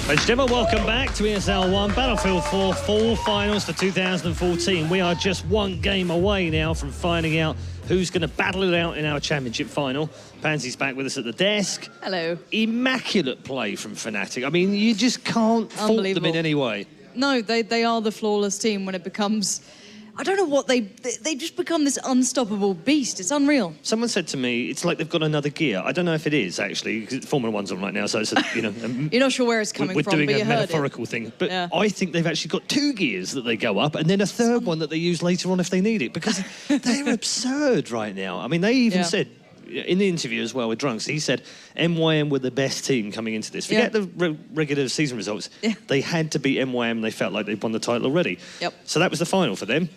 Gentlemen, welcome back to ESL One, Battlefield 4 Fall Finals for 2014. We are just one game away now from finding out who's going to battle it out in our championship final. Pansy's back with us at the desk. Hello. Immaculate play from Fnatic. I mean, you just can't fault them in any way. No, they are the flawless team when it becomes... I don't know what they just become this unstoppable beast. It's unreal. Someone said to me, it's like they've got another gear. I don't know if it is, actually, because Formula One's on right now, so it's a, you know... You're not sure where it's coming from, but you heard it. We're doing a metaphorical thing. But yeah. I think they've actually got 2 gears that they go up, and then a third one that they use later on if they need it, because they're absurd right now. I mean, they even said, in the interview as well with Drunks, he said MYM were the best team coming into this. Forget the regular season results. Yeah. They had to beat MYM. They felt like they'd won the title already. Yep. So that was the final for them.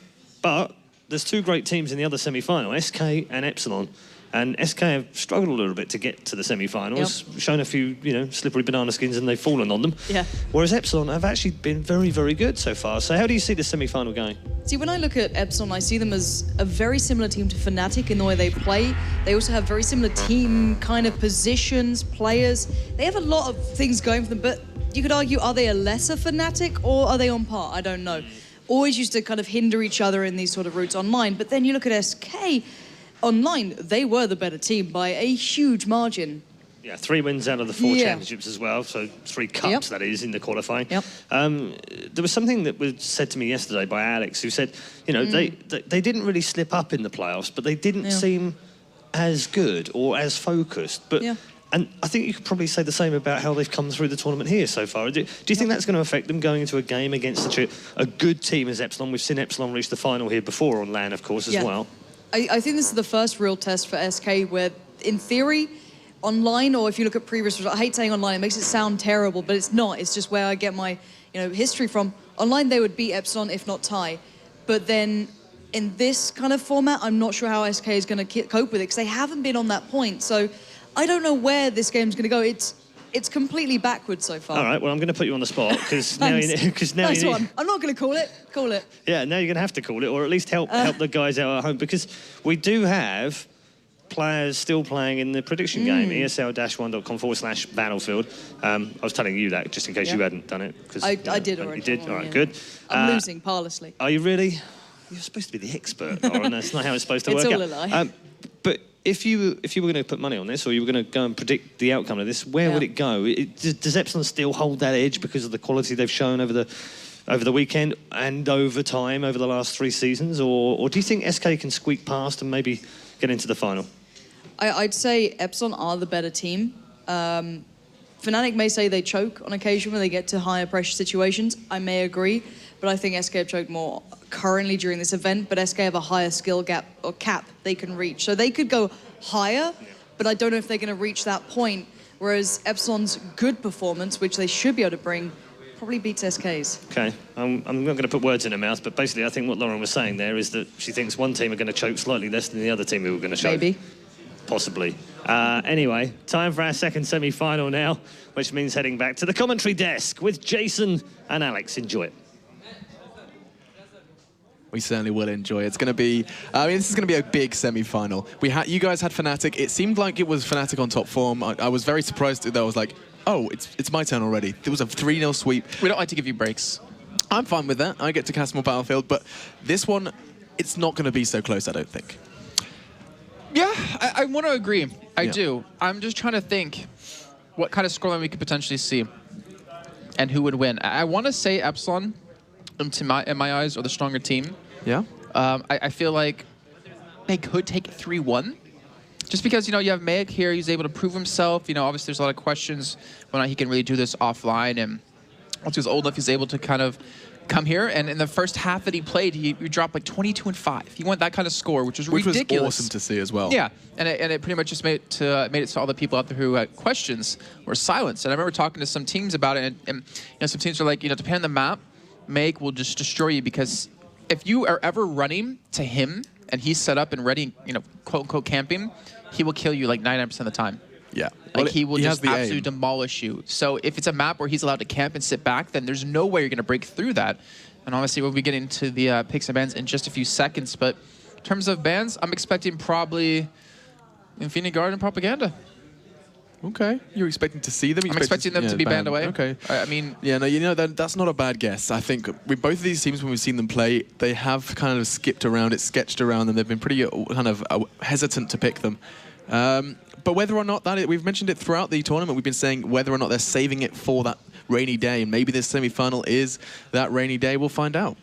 But there's 2 great teams in the other semi-final, SK and Epsilon. And SK have struggled a little bit to get to the semi-finals, shown a few, you know, slippery banana skins, and they've fallen on them. Yeah. Whereas Epsilon have actually been very, very good so far. So how do you see the semi-final going? See, when I look at Epsilon, I see them as a very similar team to Fnatic in the way they play. They also have very similar team kind of positions, players. They have a lot of things going for them, but you could argue, are they a lesser Fnatic or are they on par? I don't know. Always used to kind of hinder each other in these sort of routes online. But then you look at SK online, they were the better team by a huge margin. Yeah, 3 wins out of the 4 championships as well, so 3 cups, that is, in the qualifying. There was something that was said to me yesterday by Alex, who said, you know, they didn't really slip up in the playoffs, but they didn't seem as good or as focused. But and I think you could probably say the same about how they've come through the tournament here so far. Do you think that's going to affect them going into a game against such a good team as Epsilon? We've seen Epsilon reach the final here before on LAN, of course, as well. I think this is the first real test for SK where, in theory, online, or if you look at previous results, I hate saying online, it makes it sound terrible, but it's not. It's just where I get my history from. Online, they would beat Epsilon, if not tie. But then in this kind of format, I'm not sure how SK is going to cope with it, because they haven't been on that point. So I don't know where this game's going to go. It's completely backwards so far. All right, well, I'm going to put you on the spot, because now you nice one. I'm not going to call it. Call it. Yeah, now you're going to have to call it, or at least help the guys out at home, because we do have players still playing in the prediction game, esl-1.com/battlefield. I was telling you that just in case you hadn't done it. I did already. You did? All right, good. I'm losing parlously. Are you really? You're supposed to be the expert, Lauren. That's not how it's supposed to work out. It's all a lie. But if you were going to put money on this, or you were going to go and predict the outcome of this, where would it go? Does Epsilon still hold that edge because of the quality they've shown over the weekend and over time, over the last 3 seasons? Or do you think SK can squeak past and maybe get into the final? I'd say Epsilon are the better team. Fnatic may say they choke on occasion when they get to higher pressure situations. I may agree, but I think SK have choked more currently during this event, but SK have a higher skill gap or cap they can reach. So they could go higher, but I don't know if they're going to reach that point, whereas Epsilon's good performance, which they should be able to bring, probably beats SK's. Okay, I'm not going to put words in her mouth, but basically I think what Lauren was saying there is that she thinks one team are going to choke slightly less than the other team who are going to choke. Maybe. Possibly. Anyway, time for our second semi-final now, which means heading back to the commentary desk with Jason and Alex. Enjoy it. We certainly will enjoy it. It's going to be, I mean, this is going to be a big semi-final. You guys had Fnatic. It seemed like it was Fnatic on top form. I was very surprised that I was like, oh, it's my turn already. There was a 3-0 sweep. We don't like to give you breaks. I'm fine with that. I get to cast more Battlefield, but this one, it's not going to be so close, I don't think. Yeah, I want to agree. I do. I'm just trying to think what kind of scoreline we could potentially see and who would win. I want to say Epsilon, in my eyes, are the stronger team. Yeah. I feel like they could take it 3-1. Just because, you have Mayek here, he's able to prove himself. Obviously there's a lot of questions whether or not he can really do this offline. And once he's old enough, he's able to kind of come here. And in the first half that he played, he dropped like 22-5. He went that kind of score, which was ridiculous. Which was awesome to see as well. Yeah, and it pretty much just made it to all the people out there who had questions were silenced. And I remember talking to some teams about it, and some teams are like, depending on the map, Mayek will just destroy you, because if you are ever running to him and he's set up and ready, quote unquote camping, he will kill you like 99% of the time. Yeah. Like he will just absolutely demolish you. So if it's a map where he's allowed to camp and sit back, then there's no way you're going to break through that. And obviously we'll be getting to the picks and bans in just a few seconds. But in terms of bans, I'm expecting probably Infinity Guard and Propaganda. Okay, you're expecting to see them? I'm expecting them to be banned away. Okay. I mean... Yeah, no, you know, that's not a bad guess. I think with both of these teams, when we've seen them play, they have kind of skipped around it, sketched around them. They've been pretty kind of hesitant to pick them. But whether or not we've mentioned it throughout the tournament, we've been saying whether or not they're saving it for that rainy day. And maybe this semi-final is that rainy day. We'll find out.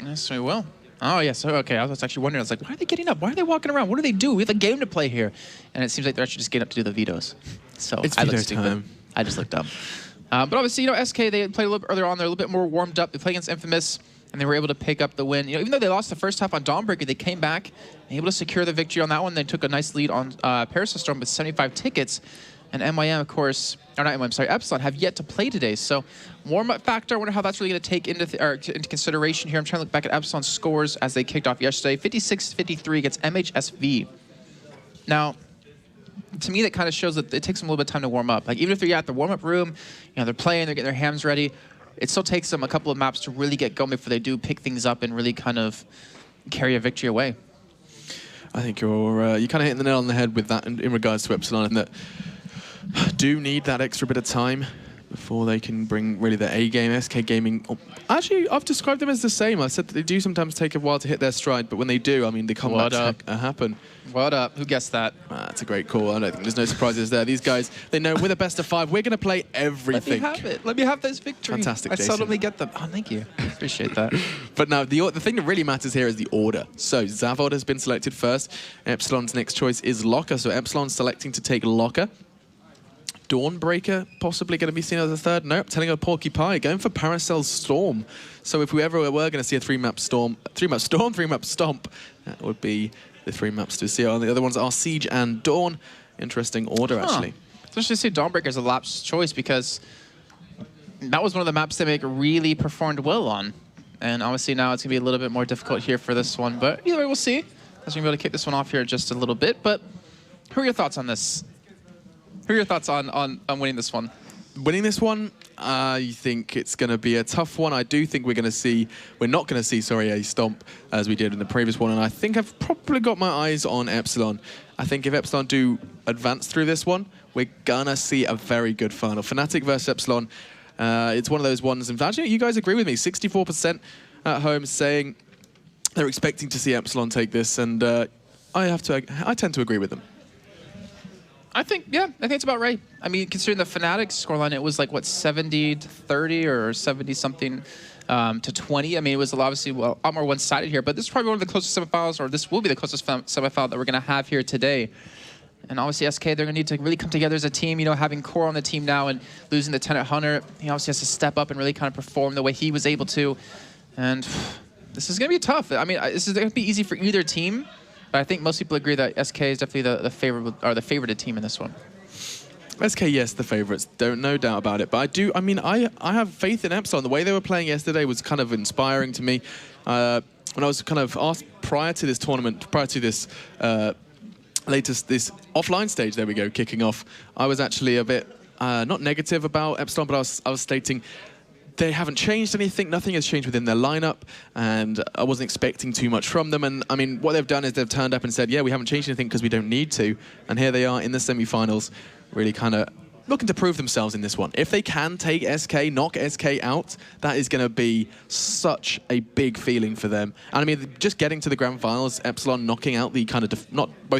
Yes, we will. Oh, yes. Okay, I was actually wondering. I was like, why are they getting up? Why are they walking around? What do they do? We have a game to play here. And it seems like they're actually just getting up to do the vetoes. So it's I veto looked stupid. time. I just looked dumb. But obviously, you know, SK, they played a little bit earlier on. They're a little bit more warmed up. They played against Infamous, and they were able to pick up the win. You know, even though they lost the first half on Dawnbreaker, they came back, able to secure the victory on that one. They took a nice lead on Paracel Storm with 75 tickets. And MYM, of course, or not MYM, sorry, Epsilon have yet to play today. So warm-up factor, I wonder how that's really going to take into consideration here. I'm trying to look back at Epsilon's scores as they kicked off yesterday. 56-53 against MHSV. Now, to me, that kind of shows that it takes them a little bit of time to warm up. Like, even if they're at the warm-up room, you know, they're playing, they're getting their hams ready, it still takes them a couple of maps to really get going before they do pick things up and really kind of carry a victory away. I think you're kind of hitting the nail on the head with that in regards to Epsilon, and that do need that extra bit of time before they can bring really their A game. SK Gaming, actually, I've described them as the same. I said that they do sometimes take a while to hit their stride, but when they do, I mean, the comebacks happen. What up? Who guessed that? That's a great call. I don't think there's no surprises there. These guys, they know with a best of 5, we're going to play everything. Let me have it. Let me have those victories. Fantastic, Jason. I Jason. seldomly get them. Oh, thank you. Appreciate that. But now, the thing that really matters here is the order. So Zavod has been selected first. Epsilon's next choice is Locker. So Epsilon's selecting to take Locker. Dawnbreaker possibly going to be seen as a third. Nope, telling a Porcupine, going for Paracel Storm. So if we ever were going to see a 3-map Storm, 3-map Stomp, that would be the 3 maps to see. The other ones are Siege and Dawn. Interesting order, actually. Especially to see Dawnbreaker as a lap's choice, because that was one of the maps they really performed well on. And obviously now it's going to be a little bit more difficult here for this one. But either way, we'll see. As we're going to be able to kick this one off here just a little bit. But who are your thoughts on this? Who are your thoughts on winning this one? Winning this one, I think it's going to be a tough one. I do think we're not going to see, sorry, a stomp as we did in the previous one. And I think I've probably got my eyes on Epsilon. I think if Epsilon do advance through this one, we're going to see a very good final. Fnatic versus Epsilon, it's one of those ones. And actually, you guys agree with me. 64% at home saying they're expecting to see Epsilon take this. And I tend to agree with them. I think it's about right. I mean, considering the Fnatic scoreline, it was like, what, 70-30 or 70-something to 20. I mean, it was obviously a lot more one-sided here, but this is probably one of the closest semifinals, or this will be the closest semifinal that we're going to have here today. And obviously, SK, they're going to need to really come together as a team, you know, having Core on the team now and losing the Tenet Hunter. He obviously has to step up and really kind of perform the way he was able to. And this is going to be tough. I mean, this is going to be easy for either team. But I think most people agree that SK is definitely the favorited team in this one. SK, yes, the favourites. No doubt about it. But I have faith in Epsilon. The way they were playing yesterday was kind of inspiring to me. When I was kind of asked prior to this tournament, prior to this this offline stage, there we go, kicking off, I was actually a bit, not negative about Epsilon, but I was stating, they haven't changed anything. Nothing has changed within their lineup, and I wasn't expecting too much from them. And I mean, what they've done is they've turned up and said, yeah, we haven't changed anything because we don't need to. And here they are in the semi-finals, really kind of looking to prove themselves in this one. If they can take SK, knock SK out, that is going to be such a big feeling for them. And I mean, just getting to the grand finals, Epsilon knocking out the kind of, no, I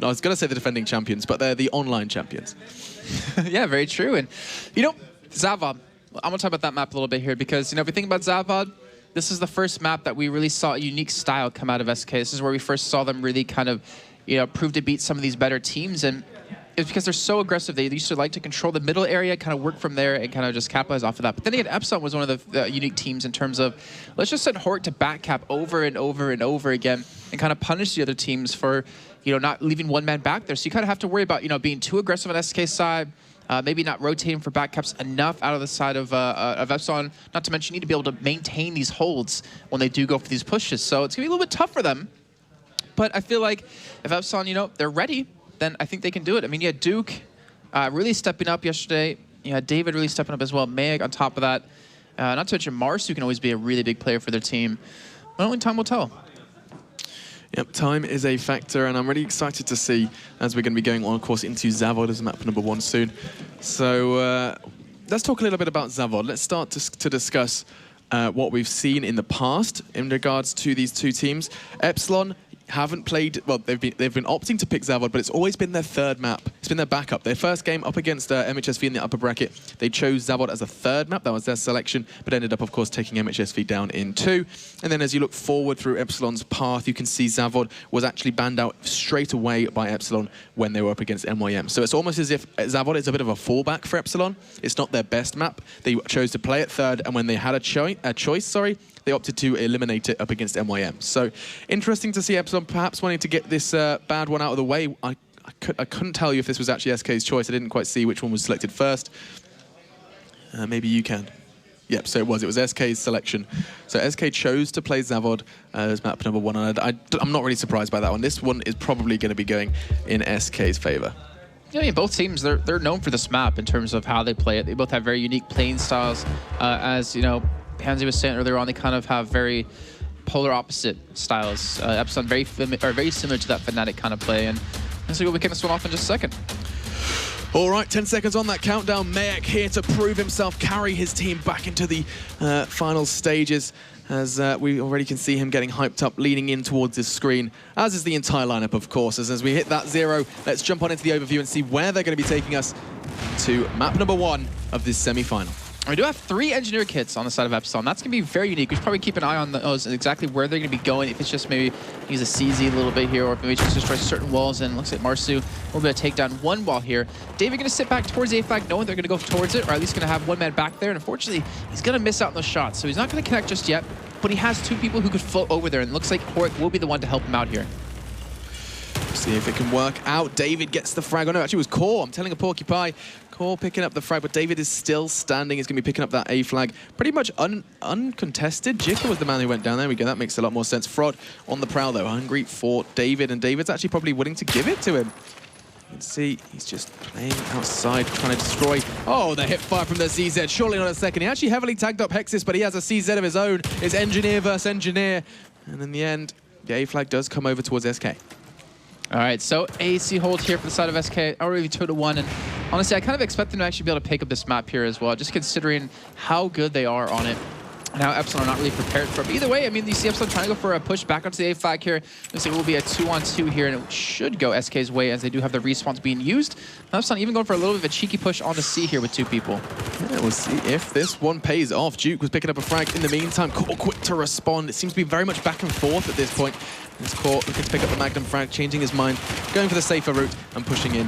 was going to say the defending champions, but they're the online champions. Yeah, very true. And, you know, Zavod, I'm going to talk about that map a little bit here because, you know, if you think about Zavod, this is the first map that we really saw a unique style come out of SK. This is where we first saw them really kind of, you know, prove to beat some of these better teams. And it's because they're so aggressive. They used to like to control the middle area, kind of work from there and kind of just capitalize off of that. But then again, Epsilon was one of the unique teams in terms of, let's just send Hort to back cap over and over and over again and kind of punish the other teams for, you know, not leaving one man back there. So you kind of have to worry about, you know, being too aggressive on SK's side, maybe not rotating for back caps enough out of the side of Epsilon. Not to mention, you need to be able to maintain these holds when they do go for these pushes. So it's going to be a little bit tough for them. But I feel like if Epsilon, you know, they're ready, then I think they can do it. I mean, you had Duke really stepping up yesterday. You had David really stepping up as well. Meg on top of that. Not to mention Mars, who can always be a really big player for their team. But only time will tell. Yep, time is a factor, and I'm really excited to see, as we're going to be going on, of course, into Zavod as map number 1 soon. So let's talk a little bit about Zavod. Let's start to discuss what we've seen in the past in regards to these two teams. Epsilon haven't played, well, they've been opting to pick Zavod, but it's always been their third map. It's been their backup. Their first game up against MHSV in the upper bracket, they chose Zavod as a third map. That was their selection, but ended up, of course, taking MHSV down in 2. And then as you look forward through Epsilon's path, you can see Zavod was actually banned out straight away by Epsilon when they were up against MYM. So it's almost as if Zavod is a bit of a fallback for Epsilon. It's not their best map. They chose to play it third, and when they had a choice, they opted to eliminate it up against MYM. So interesting to see Epsilon perhaps wanting to get this bad one out of the way. I couldn't tell you if this was actually SK's choice. I didn't quite see which one was selected first. Maybe you can. Yep, so it was SK's selection. So SK chose to play Zavod as map number 1, and I'm not really surprised by that one. This one is probably going to be going in SK's favor. Yeah, I mean, both teams, they're known for this map in terms of how they play it. They both have very unique playing styles. As, you know, Pansy was saying earlier on, they kind of have very polar opposite styles. Epsilon very similar to that Fnatic kind of play, and so we'll kick this one off in just a second. All right, 10 seconds on that countdown. Mayek here to prove himself, carry his team back into the final stages, as we already can see him getting hyped up, leaning in towards his screen, as is the entire lineup, of course. As we hit that 0, let's jump on into the overview and see where they're going to be taking us to map number 1 of this semi-final. We do have 3 engineer kits on the side of Epsilon. That's going to be very unique. We should probably keep an eye on those and exactly where they're going to be going. If it's just maybe use a CZ a little bit here, or if maybe just destroy certain walls. And looks like Marsu will be able to take down one wall here. David going to sit back towards the A flag, knowing they're going to go towards it, or at least going to have one man back there. And unfortunately, he's going to miss out on those shots. So he's not going to connect just yet, but he has 2 people who could float over there. And it looks like Horik will be the one to help him out here. See if it can work out. David gets the frag. Oh no, actually it was Core. I'm telling a Porcupine. Core picking up the frag, but David is still standing. He's going to be picking up that A flag. Pretty much uncontested. Jika was the man who went down. There we go. That makes a lot more sense. Frod on the prowl, though. Hungry for David, and David's actually probably willing to give it to him. You can see he's just playing outside, trying to destroy. Oh, the hip fire from the CZ. Surely not a second. He actually heavily tagged up Hexus, but he has a CZ of his own. It's engineer versus engineer. And in the end, the A flag does come over towards SK. All right, so AC hold here for the side of SK, already 2-1, and honestly, I kind of expect them to actually be able to pick up this map here as well, just considering how good they are on it. And how Epsilon are not really prepared for it. But either way, I mean, you see Epsilon trying to go for a push back onto the A flag here. Looks like it will be a 2-on-2 here, and it should go SK's way as they do have the respawns being used. Epsilon even going for a little bit of a cheeky push onto C here with 2 people. Yeah, we'll see if this one pays off. Duke was picking up a frag in the meantime. Core quick to respond. It seems to be very much back and forth at this point. This Core looking to pick up the Magnum frag, changing his mind, going for the safer route and pushing in.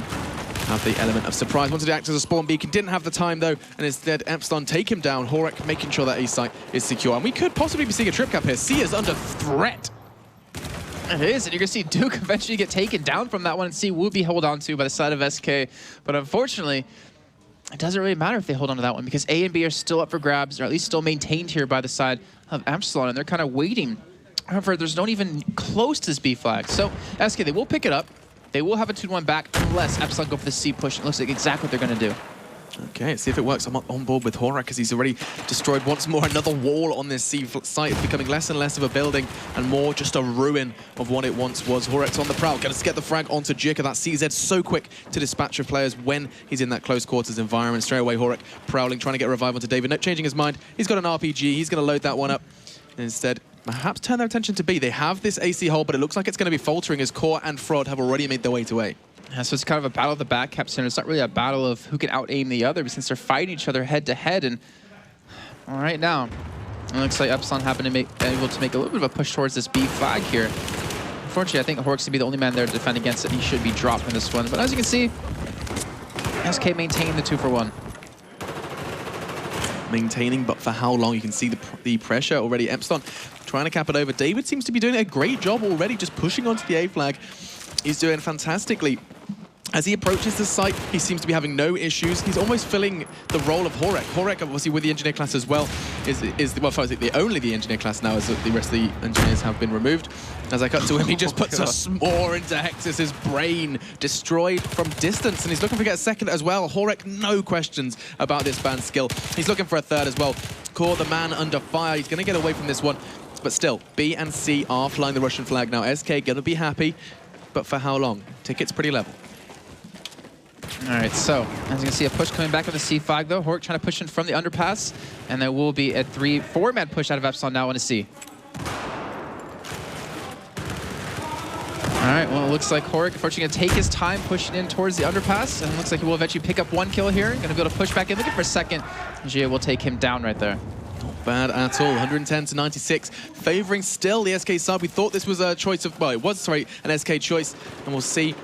Have the element of surprise. Wanted to act as a spawn beacon, didn't have the time though, and instead Epsilon take him down. Horik making sure that A site is secure. And we could possibly be seeing a trip cap here. C is under threat. It is, and you're going to see Duke eventually get taken down from that one, and C will be held on to by the side of SK. But unfortunately, it doesn't really matter if they hold on to that one, because A and B are still up for grabs, or at least still maintained here by the side of Epsilon, and they're kind of waiting. However, there's not even close to this B flag. So SK, they will pick it up. They will have a 2-1 back unless Epsilon go for the C push. It looks like exactly what they're going to do. Okay, let's see if it works. I'm on board with Horik because he's already destroyed once more another wall on this C site. It's becoming less and less of a building and more just a ruin of what it once was. Horik's on the prowl. Going to get the frag onto Jika. That CZ so quick to dispatch of players when he's in that close quarters environment. Straight away, Horik prowling, trying to get a revive onto David. Not changing his mind. He's got an RPG. He's going to load that one up. And instead, perhaps turn their attention to B. They have this AC hole, but it looks like it's going to be faltering as Core and Frod have already made their way to A. Yeah, so it's kind of a battle of the back caps, and it's not really a battle of who can out-aim the other, but since they're fighting each other head-to-head. And all right now, it looks like Epsilon able to make a little bit of a push towards this B flag here. Unfortunately, I think Horik's going to be the only man there to defend against it. He should be dropped in this one. But as you can see, SK maintained the 2-for-1. Maintaining, but for how long? You can see the pressure already. Epsilon trying to cap it over. David seems to be doing a great job already, just pushing onto the A flag. He's doing fantastically. As he approaches the site, he seems to be having no issues. He's almost filling the role of Horik. Horik, obviously, with the engineer class as well, is only the engineer class now, as the rest of the engineers have been removed. As I cut to him, he just puts a s'more into Hexus's brain, destroyed from distance, and he's looking to get a second as well. Horik, no questions about this ban skill. He's looking for a third as well. Core, the man under fire. He's going to get away from this one. But still, B and C are flying the Russian flag now. SK gonna be happy, but for how long? Ticket's pretty level. All right, so as you can see, a push coming back with the C flag, though. Horek trying to push in from the underpass, and there will be a 4-man push out of Epsilon now on a C. All right, well, it looks like Horek, unfortunately, going to take his time pushing in towards the underpass, and it looks like he will eventually pick up 1 kill here. Going to be able to push back in, looking for a second. Gia will take him down right there. Not bad at all. 110 to 96, favoring still the SK side. We thought this was a choice of, well, it was, sorry, an SK choice, and we'll see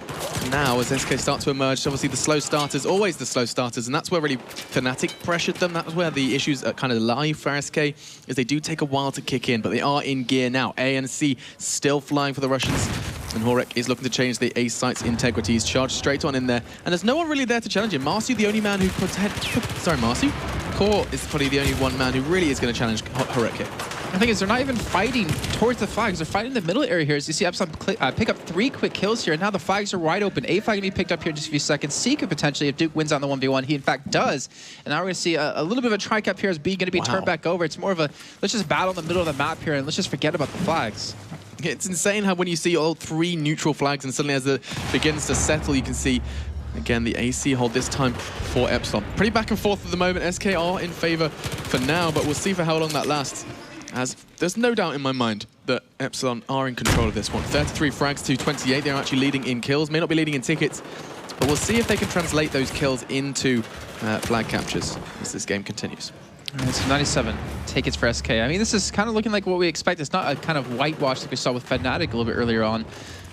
now as SK start to emerge. Obviously, the slow starters, always the slow starters, and that's where really Fnatic pressured them. That was where the issues kind of lie for SK, is they do take a while to kick in, but they are in gear now. A and C still flying for the Russians. And Horek is looking to change the A site's integrity. He's charged straight on in there. And there's no one really there to challenge him. Marsu, the only man who puts head... Sorry, Marsu? Core is probably the only one man who really is going to challenge Horek here. The thing is, they're not even fighting towards the flags. They're fighting in the middle area here. As you see Epsilon pick up 3 quick kills here. And now the flags are wide open. A flag can be picked up here in just a few seconds. C could potentially, if Duke wins on the 1v1, he in fact does. And now we're going to see a little bit of a tri-cap here as B going to be turned back over. It's more of a, let's just battle in the middle of the map here and let's just forget about the flags. It's insane how when you see all 3 neutral flags and suddenly as it begins to settle, you can see, again, the AC hold this time for Epsilon. Pretty back and forth at the moment. SK are in favor for now, but we'll see for how long that lasts. As there's no doubt in my mind that Epsilon are in control of this one. 33 frags to 28. They're actually leading in kills. May not be leading in tickets, but we'll see if they can translate those kills into flag captures as this game continues. All right, so 97 tickets for SK. I mean, this is kind of looking like what we expect. It's not a kind of whitewash like we saw with Fnatic a little bit earlier on.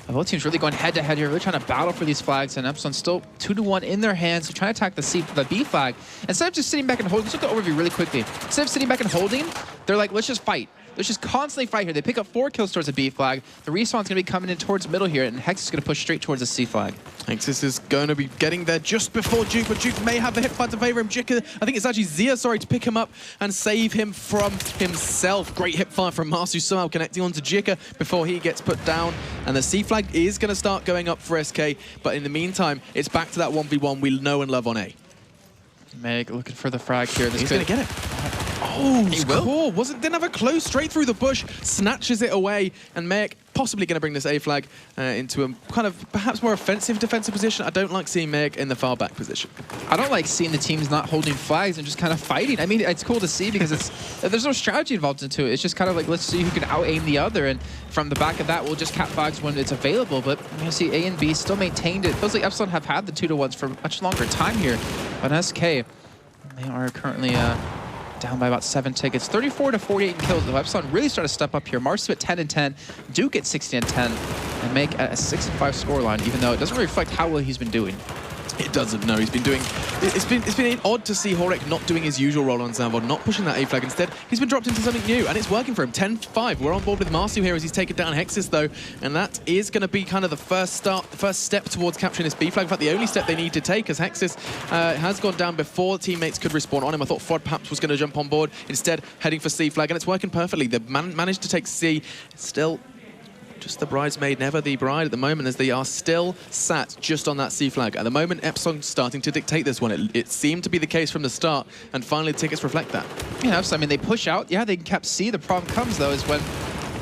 Both teams really going head-to-head here, really trying to battle for these flags, and Epsilon still 2-1 in their hands. They're trying to attack the B flag. Instead of just sitting back and holding, let's look at the overview really quickly. Instead of sitting back and holding, they're like, let's just fight. Let's just constantly fight here. They pick up 4 kills towards the B flag. The respawn's going to be coming in towards the middle here, and Hex is going to push straight towards the C flag. Hexus is going to be getting there just before Duke, but Duke may have the hipfire to favor him. Jika, I think it's actually Zia, sorry, to pick him up and save him from himself. Great hipfire from Marsu, somehow connecting onto Jika before he gets put down. And the C flag is going to start going up for SK, but in the meantime, it's back to that 1v1 we know and love on A. Meg looking for the frag here. He's going to get it. Oh, he will. Didn't have a clue. Straight through the bush, snatches it away, and Meg possibly going to bring this A flag into a kind of perhaps more offensive defensive position. I don't like seeing Meg in the far back position. I don't like seeing the teams not holding flags and just kind of fighting. I mean, it's cool to see because there's no strategy involved into it. It's just kind of like, let's see who can out-aim the other, and from the back of that, we'll just cap flags when it's available. But you see A and B still maintained it. Feels like Epsilon have had the 2-1s for much longer time here. But SK, they are currently down by about 7 tickets. 34 to 48 in kills. The Epsilon really started to step up here. Marsu at 10 and 10, Duke at 16 and 10, and make a 6 and 5 scoreline, even though it doesn't really reflect how well he's been doing. It doesn't, no. He's been doing... It's been odd to see Horek not doing his usual role on Zavod, not pushing that A flag. Instead, he's been dropped into something new, and it's working for him. 10-5. We're on board with Marsu here as he's taken down Hexus, though, and that is going to be kind of the first step towards capturing this B flag. In fact, the only step they need to take, as Hexus has gone down before teammates could respawn on him. I thought Fod perhaps was going to jump on board, instead heading for C flag, and it's working perfectly. They've managed to take C. Still just the bridesmaid, never the bride at the moment, as they are still sat just on that C flag. At the moment, Epsilon starting to dictate this one. It seemed to be the case from the start, and finally the tickets reflect that. Yeah, so I mean, they push out. Yeah, they can cap C. The problem comes, though, is when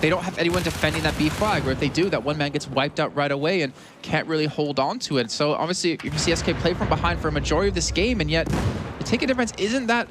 they don't have anyone defending that B flag, or if they do, that one man gets wiped out right away and can't really hold on to it. So obviously, you can see SK play from behind for a majority of this game, and yet the ticket difference isn't that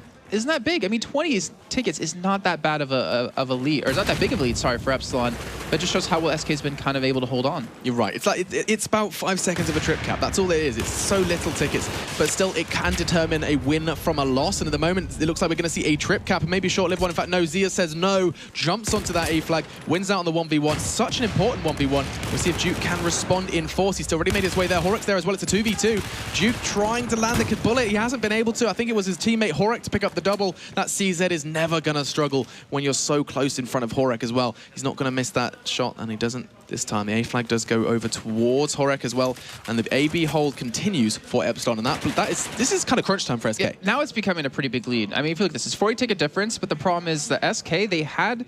big. I mean, 20 tickets is not that bad of a lead, or it's not that big of a lead, sorry, for Epsilon. That just shows how well SK's been kind of able to hold on. You're right. It's like it's about 5 seconds of a trip cap. That's all it is. It's so little tickets, but still it can determine a win from a loss. And at the moment, it looks like we're going to see a trip cap, and maybe a short-lived one. In fact, no, Zia says no, jumps onto that A flag, wins out on the 1v1. Such an important 1v1. We'll see if Duke can respond in force. He's still already made his way there. Horek's there as well. It's a 2v2. Duke trying to land the bullet. He hasn't been able to. I think it was his teammate Horek to pick up the double. That CZ is never going to struggle when you're so close in front of Horek as well. He's not going to miss that shot, and he doesn't this time. The A flag does go over towards Horek as well, and the AB hold continues for Epsilon, and this is kind of crunch time for SK. Yeah, now it's becoming a pretty big lead. I mean, if you look at this, it's 40 ticket difference, but the problem is the SK, they had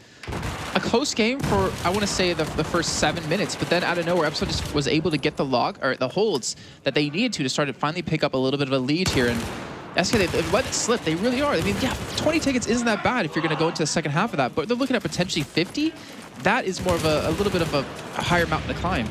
a close game for, I want to say, the first 7 minutes, but then out of nowhere, Epsilon just was able to get the holds that they needed to start to finally pick up a little bit of a lead here. And SK, they've let it slip. They really are. I mean, yeah, 20 tickets isn't that bad if you're going to go into the second half of that, but they're looking at potentially 50. That is more of a little bit of a higher mountain to climb.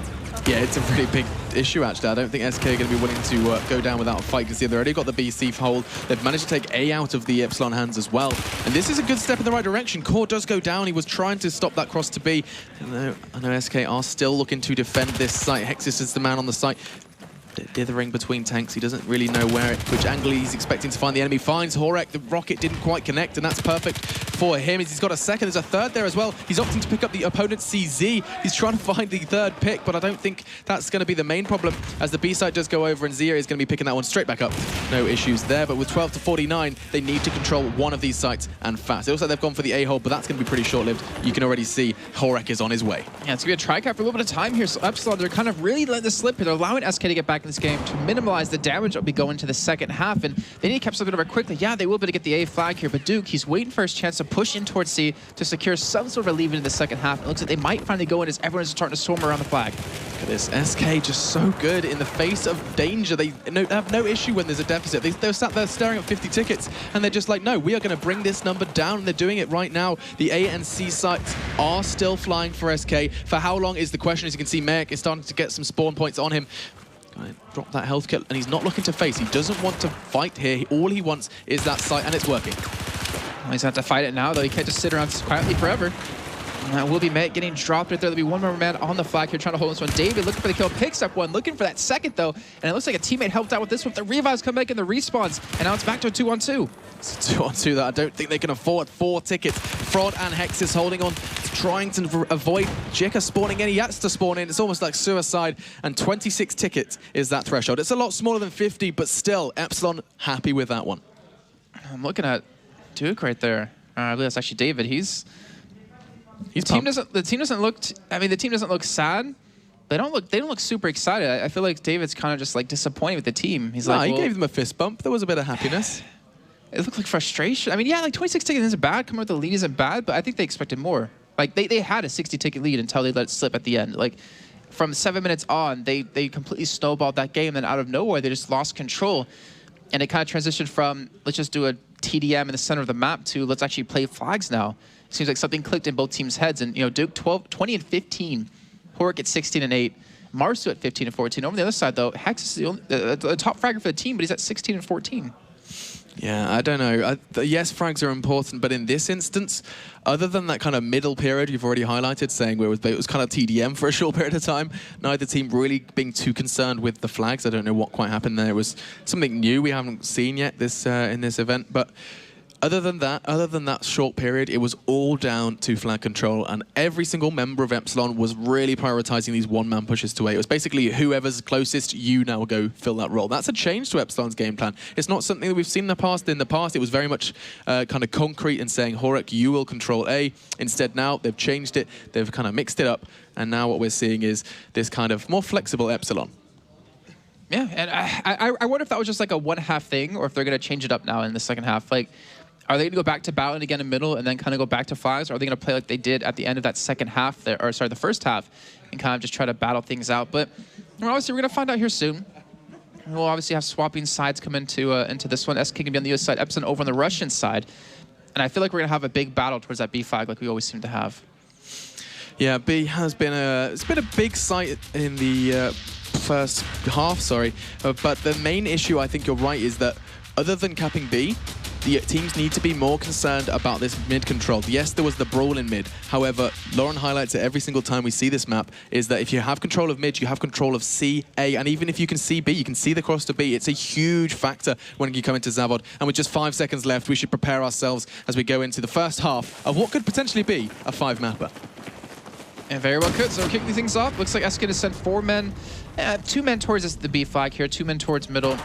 Yeah, it's a really big issue, actually. I don't think SK are going to be willing to go down without a fight, because they've already got the BC hold. They've managed to take A out of the Epsilon hands as well. And this is a good step in the right direction. Core does go down. He was trying to stop that cross to B. I know SK are still looking to defend this site. Hexus is the man on the site, dithering between tanks. He doesn't really know which angle he's expecting to find the enemy. Finds Horek. The rocket didn't quite connect, and that's perfect for him. He's got a second. There's a third there as well. He's opting to pick up the opponent's CZ. He's trying to find the third pick, but I don't think that's going to be the main problem, as the B side does go over, and Zia is going to be picking that one straight back up. No issues there, but with 12 to 49, they need to control one of these sites, and fast. It looks like they've gone for the A-hole, but that's going to be pretty short-lived. You can already see Horek is on his way. Yeah, it's going to be a tri-cap for a little bit of time here. So Epsilon, they're kind of really letting this slip here. They're allowing SK to get back in this game to minimize the damage that will be going into the second half, and they need to keep something over quickly. Yeah, they will be able to get the A flag here, but Duke, he's waiting for his chance to push in towards C to secure some sort of a lead in the second half. It looks like they might finally go in as everyone's starting to swarm around the flag. Look at this, SK just so good in the face of danger. They have no issue when there's a deficit. They're sat there staring at 50 tickets, and they're just like, no, we are going to bring this number down, and they're doing it right now. The A and C sites are still flying for SK. For how long is the question? As you can see, Mayek is starting to get some spawn points on him. Drop that health kit, and he's not looking to face. He doesn't want to fight here. All he wants is that site, and it's working. Well, he's going to have to fight it now, though. He can't just sit around quietly forever. And that will be Mayek getting dropped right there. There'll be one more man on the flag here trying to hold this one. David looking for the kill, picks up one, looking for that second, though. And it looks like a teammate helped out with this one. The revives come back in the respawns, and now it's back to a 2-on-2. It's a 2-on-2 that I don't think they can afford. 4 tickets. Fraud and Hex is holding on, trying to avoid Jika spawning in. He has to spawn in. It's almost like suicide. And 26 tickets is that threshold. It's a lot smaller than 50, but still, Epsilon happy with that one. I'm looking at Duke right there. I believe that's actually David. The team doesn't look sad. They don't look super excited. I feel like David's kind of just like disappointed with the team. He's like, he gave them a fist bump. There was a bit of happiness. It looked like frustration. I mean, yeah, like 26 tickets isn't bad. Coming with the lead isn't bad, but I think they expected more. Like they had a 60-ticket lead until they let it slip at the end. Like from 7 minutes on, they completely snowballed that game. Then out of nowhere, they just lost control, and it kind of transitioned from let's just do a TDM in the center of the map to let's actually play flags now. It seems like something clicked in both teams' heads, and Duke 20 and 15, Horek at 16 and 8, Marsu at 15 and 14. Over on the other side though, Hex is the top fragger for the team, but he's at 16 and 14. Yeah, I don't know. Yes, frags are important, but in this instance, other than that kind of middle period you've already highlighted, saying where it was kind of TDM for a short period of time, neither team really being too concerned with the flags. I don't know what quite happened there. It was something new we haven't seen yet in this event, but other than that short period, it was all down to flag control, and every single member of Epsilon was really prioritizing these one-man pushes to A. It was basically whoever's closest, you now go fill that role. That's a change to Epsilon's game plan. It's not something that we've seen in the past. In the past, it was very much kind of concrete and saying, Horek, you will control A. Instead now, they've changed it. They've kind of mixed it up, and now what we're seeing is this kind of more flexible Epsilon. Yeah, and I wonder if that was just like a one-half thing, or if they're going to change it up now in the second half. Like, are they going to go back to battling again in middle and then kind of go back to flags? Or are they going to play like they did at the end of that second half, or sorry, the first half, and kind of just try to battle things out? But obviously, we're going to find out here soon. We'll obviously have swapping sides come into this one. SK can be on the US side, Epsilon over on the Russian side. And I feel like we're going to have a big battle towards that B flag like we always seem to have. Yeah, B has been a big sight in the first half, sorry. But the main issue, I think you're right, is that other than capping B, the teams need to be more concerned about this mid control. Yes, there was the brawl in mid. However, Lauren highlights it every single time we see this map, is that if you have control of mid, you have control of C, A, and even if you can see B, you can see the cross to B. It's a huge factor when you come into Zavod. And with just 5 seconds left, we should prepare ourselves as we go into the first half of what could potentially be a 5-mapper. And very well could. So we're kicking things off. Looks like SK to send 4 men, 2 men towards the B flag here, 2 men towards middle.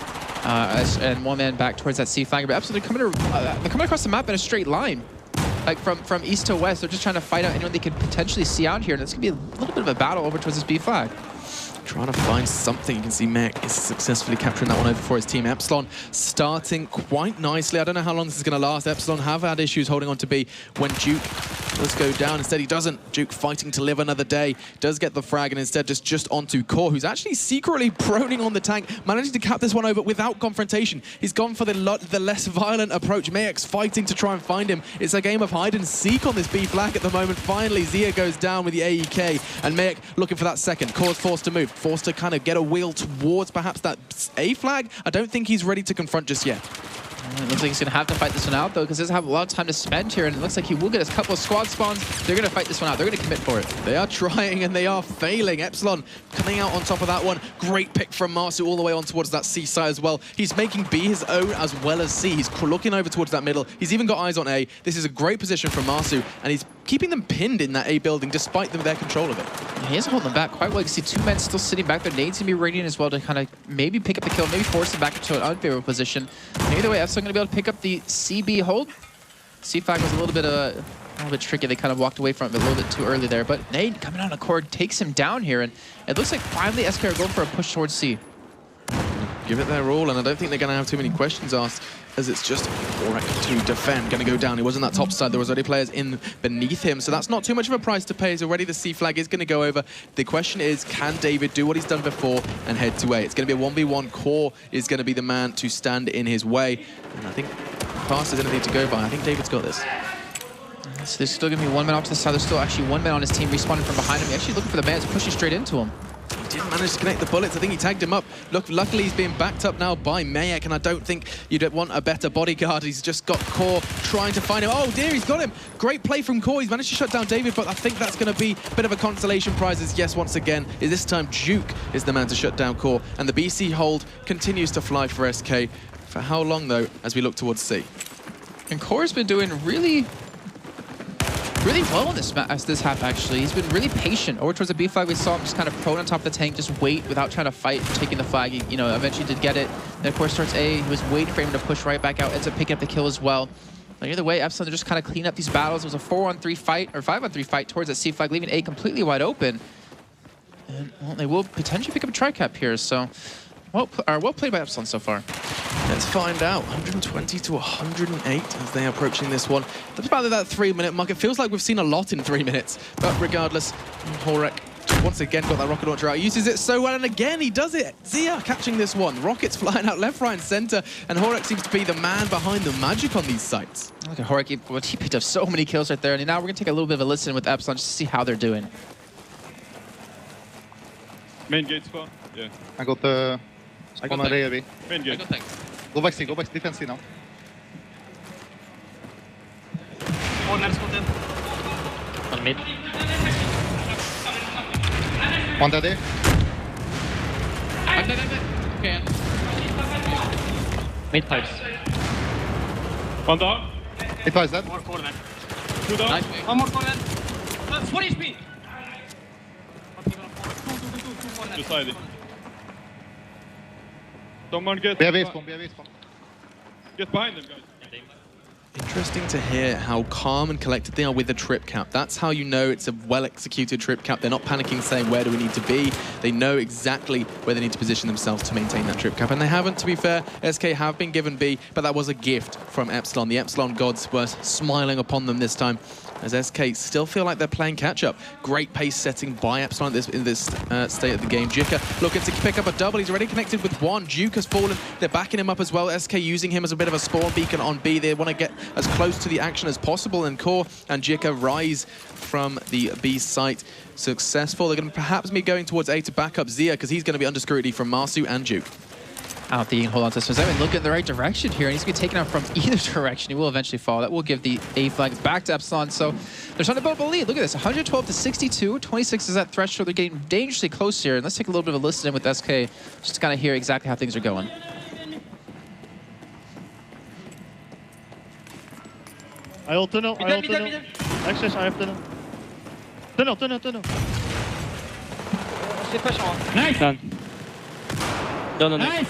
And 1 man back towards that C flag. But absolutely they're coming across the map in a straight line. Like from east to west. They're just trying to fight out anyone they could potentially see out here. And it's going to be a little bit of a battle over towards this B flag. trying to find something. You can see Mech is successfully capturing that one over for his team. Epsilon starting quite nicely. I don't know how long this is going to last. Epsilon have had issues holding on to B when Duke does go down. Instead, he doesn't. Duke fighting to live another day. Does get the frag, and instead just onto Core, who's actually secretly proning on the tank, managing to cap this one over without confrontation. He's gone for the less violent approach. Mayek's fighting to try and find him. It's a game of hide and seek on this B flag at the moment. Finally, Zia goes down with the AEK, and Mayek looking for that second. Core's forced to move, forced to kind of get a wheel towards perhaps that A flag. I don't think he's ready to confront just yet. It looks like he's going to have to fight this one out, though, because he doesn't have a lot of time to spend here, and it looks like he will get a couple of squad spawns. They're going to fight this one out. They're going to commit for it. They are trying, and they are failing. Epsilon coming out on top of that one. Great pick from Marsu all the way on towards that C side as well. He's making B his own as well as C. He's looking over towards that middle. He's even got eyes on A. This is a great position from Marsu, and he's keeping them pinned in that A building despite their control of it. Yeah, he is holding them back quite well. You can see two men still sitting back there. Nades going to be radiant as well to kind of maybe pick up the kill, maybe force him back into an unfavorable position. And either way, Epsilon going to be able to pick up the CB hold. C-Flag was a little bit tricky. They kind of walked away from it a little bit too early there. But Nade coming on a cord takes him down here. And it looks like finally SK are going for a push towards C. Give it their all, and I don't think they're going to have too many questions asked, as it's just Orek to defend. Going to go down. He was on that top side. There was already players in beneath him, so that's not too much of a price to pay. As already the C flag is going to go over. The question is, can David do what he's done before and head to A? It's going to be a 1v1. Core is going to be the man to stand in his way, and I think past is anything to go by. I think David's got this. So there's still going to be one man off to the side. There's still actually one man on his team respawning from behind him. He's actually looking for the man. It's pushing straight into him. He didn't manage to connect the bullets. I think he tagged him up. Look, luckily he's being backed up now by Mayek, and I don't think you'd want a better bodyguard. He's just got Core trying to find him. Oh dear, he's got him. Great play from Core. He's managed to shut down David, but I think that's going to be a bit of a consolation prize. As yes, once again, this time Duke is the man to shut down Core, and the BC hold continues to fly for SK. For how long, though, as we look towards C? And Core's been doing really well in this half, actually. He's been really patient. Over towards the B flag, we saw him just kind of prone on top of the tank, just wait without trying to fight, taking the flag. He, eventually did get it. Then, of course, towards A, he was waiting for him to push right back out, ends up picking up the kill as well. But either way, Epsilon, they're just kind of cleaning up these battles. It was a 4-on-3 fight, or 5-on-3 fight towards that C flag, leaving A completely wide open. And, well, they will potentially pick up a tri-cap here, so well played by Epsilon so far. Let's find out. 120 to 108 as they are approaching this one. That's about that 3-minute mark. It feels like we've seen a lot in 3 minutes. But regardless, Horek once again got that rocket launcher out. He uses it so well, and again he does it. Zia catching this one. Rockets flying out left, right, and center. And Horek seems to be the man behind the magic on these sites. Look at Horek. He picked up so many kills right there. And now we're going to take a little bit of a listen with Epsilon just to see how they're doing. Main gate spawn? Yeah. I got the spawn on A, B. Main gate. Go back C, defense C now. Corner's got him. On mid. One dead A. I'm dead. Okay. Mid pipes. One down. It was dead. More corner. Two down. Nice. One more corner. 4 HP. Two Decided. Someone get... We have A spawn, Get behind them, guys. Interesting to hear how calm and collected they are with the trip cap. That's how you know it's a well-executed trip cap. They're not panicking saying, where do we need to be? They know exactly where they need to position themselves to maintain that trip cap. And they haven't, to be fair. SK have been given B, but that was a gift from Epsilon. The Epsilon gods were smiling upon them this time, as SK still feel like they're playing catch-up. Great pace setting by Epsilon in this state of the game. Jika looking to pick up a double. He's already connected with one. Duke has fallen. They're backing him up as well. SK using him as a bit of a spawn beacon on B. They want to get as close to the action as possible, and Core and Jika rise from the B site successful. They're going to perhaps be going towards A to back up Zia, because he's going to be under scrutiny from Marsu and Duke. I don't think he can hold on to this. I mean, look in the right direction here, and he's going to be taken out from either direction. He will eventually fall. That will give the A flag back to Epsilon. So they're trying to build up a lead. Look at this, 112 to 62. 26 is that threshold. They're getting dangerously close here. And let's take a little bit of a listen in with SK, just to kind of hear exactly how things are going. I hold tunnel, Access, I have tunnel. Tunnel. Nice. Done. No. Nice.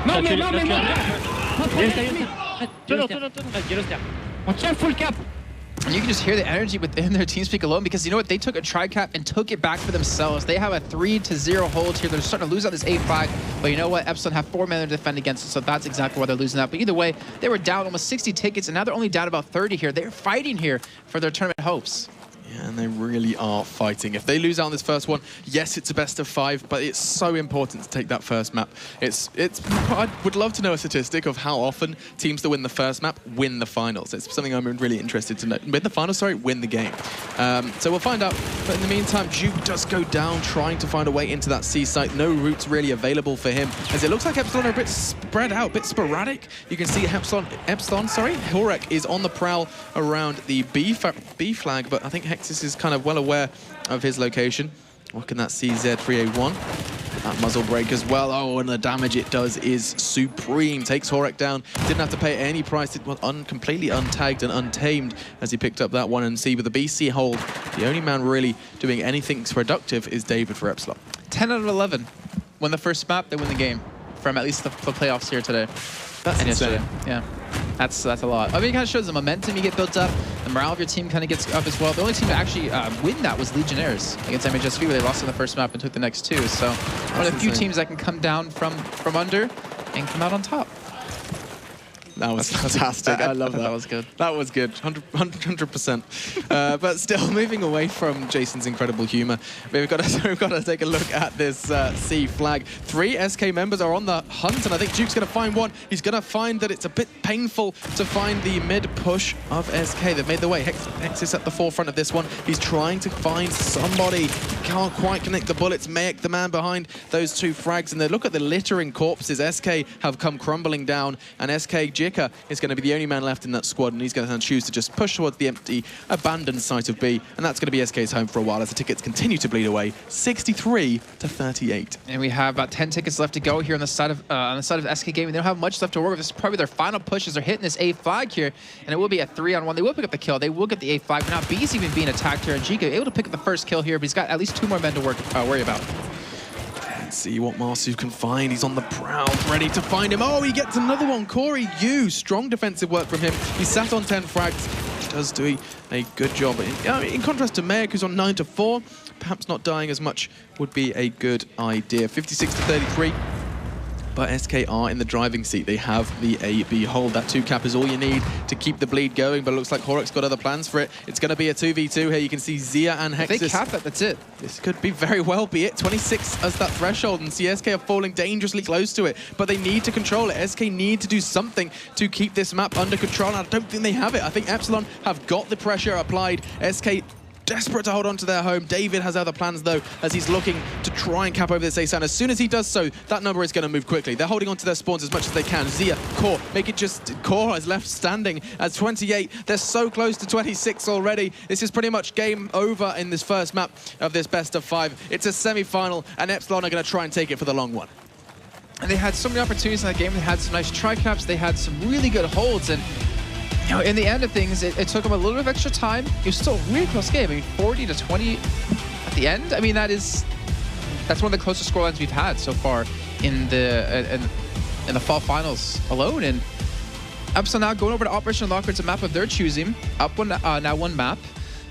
No. Tunnel. On check full cap. And you can just hear the energy within their TeamSpeak alone, because you know what? They took a tri-cap and took it back for themselves. They have a 3-0 hold here. They're starting to lose on this A flag, but you know what? Epsilon have 4 men to defend against it, so that's exactly why they're losing that. But either way, they were down almost 60 tickets, and now they're only down about 30 here. They're fighting here for their tournament hopes. Yeah, and they really are fighting. If they lose out on this first one, yes, it's a best of 5, but it's so important to take that first map. I would love to know a statistic of how often teams that win the first map win the finals. It's something I'm really interested to know. Win the finals, sorry, win the game. So we'll find out. But in the meantime, Duke does go down, trying to find a way into that C site. No routes really available for him, as it looks like Epsilon are a bit spread out, a bit sporadic. You can see Epsilon, Horek is on the prowl around the B flag, but I think Hexus is kind of well aware of his location. What can that CZ3A1? That muzzle break as well. Oh, and the damage it does is supreme. Takes Horek down. Didn't have to pay any price. It was completely untagged and untamed as he picked up that one. And see, with the BC hold, the only man really doing anything productive is David for Epsilon. 10 out of 11. Win the first map, they win the game. From at least the playoffs here today. That's insane. Yesterday. Yeah. That's a lot. I mean, it kind of shows the momentum you get built up. The morale of your team kind of gets up as well. The only team to actually win that was Legionnaires against MHSV, where they lost in the first map and took the next 2. So one of the few teams that can come down from under and come out on top. That was fantastic. I love that. That was good. That was good. 100%. But still, moving away from Jason's incredible humor, we've got to take a look at this C flag. 3 SK members are on the hunt, and I think Duke's going to find one. He's going to find that it's a bit painful to find the mid push of SK. They've made the way. Hex is at the forefront of this one. He's trying to find somebody. Can't quite connect the bullets. Mayek, the man behind those 2 frags, and they look at the littering corpses. SK have come crumbling down, and SK Jika is going to be the only man left in that squad, and he's going to choose to just push towards the empty, abandoned site of B, and that's going to be SK's home for a while as the tickets continue to bleed away, 63-38. And we have about 10 tickets left to go here on the side of SK Gaming. They don't have much left to work with. This is probably their final push as they're hitting this A flag here, and it will be a 3-on-1. They will pick up the kill. They will get the A flag, but now B's even being attacked here, and Jika able to pick up the first kill here, but he's got at least 2 more men to worry about. Let's see what Marsu can find. He's on the prowl, ready to find him. Oh, he gets another one. Corey Yu, strong defensive work from him. He sat on 10 frags. Does do a good job. In contrast to Mayek, who's on 9-4, perhaps not dying as much would be a good idea. 56-33. But SK are in the driving seat. They have the A-B hold. That 2-cap is all you need to keep the bleed going, but it looks like Horek's got other plans for it. It's going to be a 2v2 here. You can see Zia and Hexus. If they cap that, that's it. This could be very well be it. 26 as that threshold, and CSK are falling dangerously close to it, but they need to control it. SK need to do something to keep this map under control, and I don't think they have it. I think Epsilon have got the pressure applied. SK desperate to hold on to their home. David has other plans, though, as he's looking to try and cap over this ace. And as soon as he does so, that number is going to move quickly. They're holding on to their spawns as much as they can. Zia, Core, make it just... Core is left standing at 28. They're so close to 26 already. This is pretty much game over in this first map of this best of 5. It's a semi-final, and Epsilon are going to try and take it for the long one. And they had so many opportunities in that game. They had some nice tri-caps. They had some really good holds, and you know, in the end of things, it took them a little bit of extra time. It was still a really close game. I mean, 40-20 at the end. I mean, that's one of the closest scorelines we've had so far in the fall finals alone. And Epsilon now going over to Operation Locker. It's a map of their choosing. Up one, now 1 map.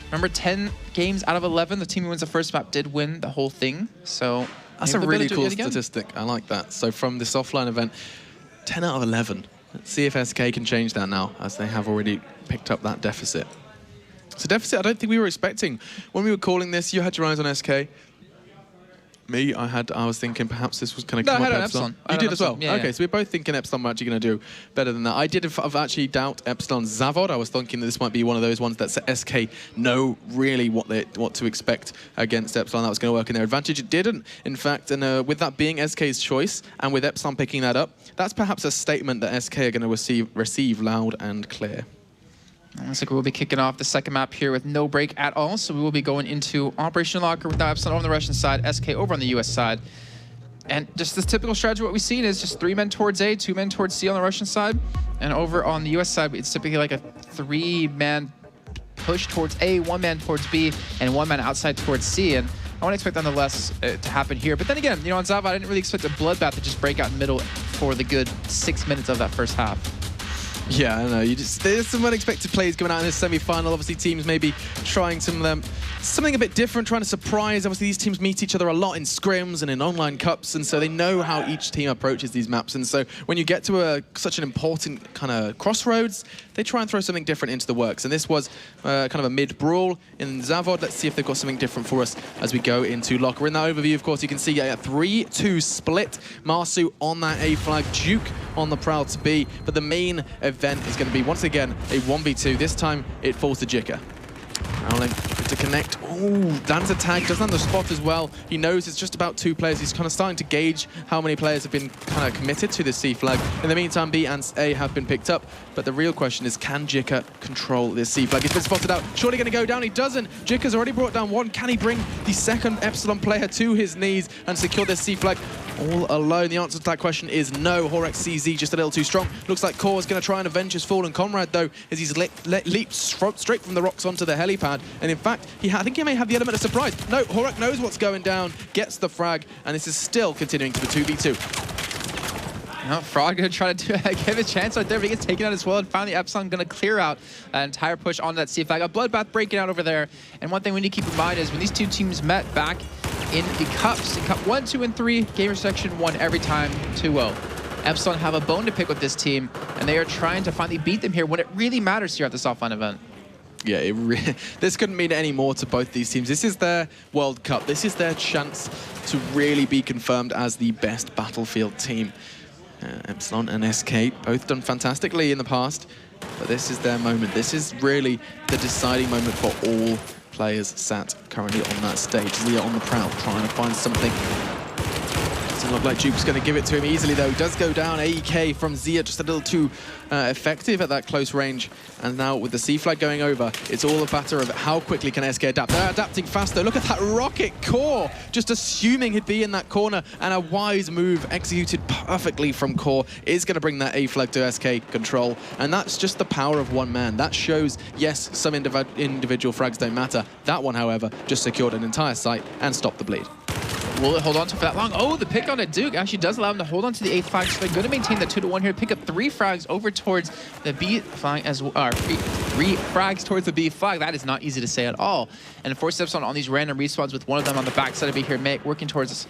Remember, 10 games out of 11, the team who wins the first map did win the whole thing. So that's a really cool statistic. I like that. So from this offline event, 10 out of 11. Let's see if SK can change that now, as they have already picked up that deficit. So deficit, I don't think we were expecting. When we were calling this, you had your eyes on SK. Me, I was thinking perhaps this was going to come up Epsilon. You did as well? Yeah, okay, yeah. so we're both thinking Epsilon were actually going to do better than that. I did actually doubt Epsilon's Zavod. I was thinking that this might be one of those ones that SK know really what to expect against Epsilon. That was going to work in their advantage. It didn't, in fact, and with that being SK's choice, and with Epsilon picking that up, that's perhaps a statement that SK are going to receive loud and clear. Looks like we'll be kicking off the second map here with no break at all. So we will be going into Operation Locker with now Epsilon on the Russian side, SK over on the US side. And just this typical strategy, what we've seen is just 3 men towards A, 2 men towards C on the Russian side. And over on the US side, it's typically like a 3-man push towards A, 1 man towards B, and 1 man outside towards C. And I wouldn't expect nonetheless to happen here. But then again, you know, on Zavod, I didn't really expect a bloodbath to just break out in the middle for the good 6 minutes of that first half. Yeah, I know. There's some unexpected plays coming out in this semi-final. Obviously, teams maybe trying something a bit different, trying to surprise. Obviously, these teams meet each other a lot in scrims and in online cups, and so they know how each team approaches these maps. And so when you get to such an important kind of crossroads, they try and throw something different into the works. And this was kind of a mid-brawl in Zavod. Let's see if they've got something different for us as we go into locker. In that overview, of course, you can see a 3-2 split. Marsu on that A flag, Duke on the proud to be. But the main event is going to be, once again, a 1v2. This time, it falls to Jika. Rowling to connect. Oh, lands a tag, doesn't have the spot as well. He knows it's just about 2 players. He's kind of starting to gauge how many players have been kind of committed to this C flag. In the meantime, B and A have been picked up. But the real question is, can Jika control this C flag? He's been spotted out. Surely going to go down. He doesn't. Jika's already brought down 1. Can he bring the second Epsilon player to his knees and secure this C flag all alone? The answer to that question is no. Horek CZ just a little too strong. Looks like Core is going to try and avenge his fallen comrade, though, as he's leaped straight from the rocks onto the helipad. And in fact, I think he may have the element of surprise. No, Horek knows what's going down, gets the frag, and this is still continuing to the 2v2. Fraud going to try to give a chance right there, but he gets taken out as well. And finally, Epsilon going to clear out an entire push onto that C flag. A bloodbath breaking out over there. And one thing we need to keep in mind is when these two teams met back in the cups, in Cup 1, 2, and 3, Gamer Section won every time 2-0. Epsilon have a bone to pick with this team, and they are trying to finally beat them here when it really matters here at this offline event. Yeah, this couldn't mean any more to both these teams. This is their World Cup. This is their chance to really be confirmed as the best Battlefield team. Epsilon and SK both done fantastically in the past, but this is their moment. This is really the deciding moment for all players sat currently on that stage. Zia on the prowl, trying to find something. Doesn't look like Duke's going to give it to him easily, though. Does go down. AEK from Zia, just a little too effective at that close range. And now with the C flag going over, it's all a matter of how quickly can SK adapt. They're adapting fast, though. Look at that rocket Core, just assuming he'd be in that corner. And a wise move executed perfectly from Core is going to bring that A flag to SK control. And that's just the power of one man. That shows, yes, some individual frags don't matter. That one, however, just secured an entire site and stopped the bleed. Will it hold on to for that long? Oh, the pick on a Duke actually does allow him to hold on to the A flag. So they're going to maintain the 2-1 here, pick up 3 frags over towards the B flag as well. 3 frags towards the B flag. That is not easy to say at all. And 4 steps on these random respawns with one of them on the backside of B here, working towards this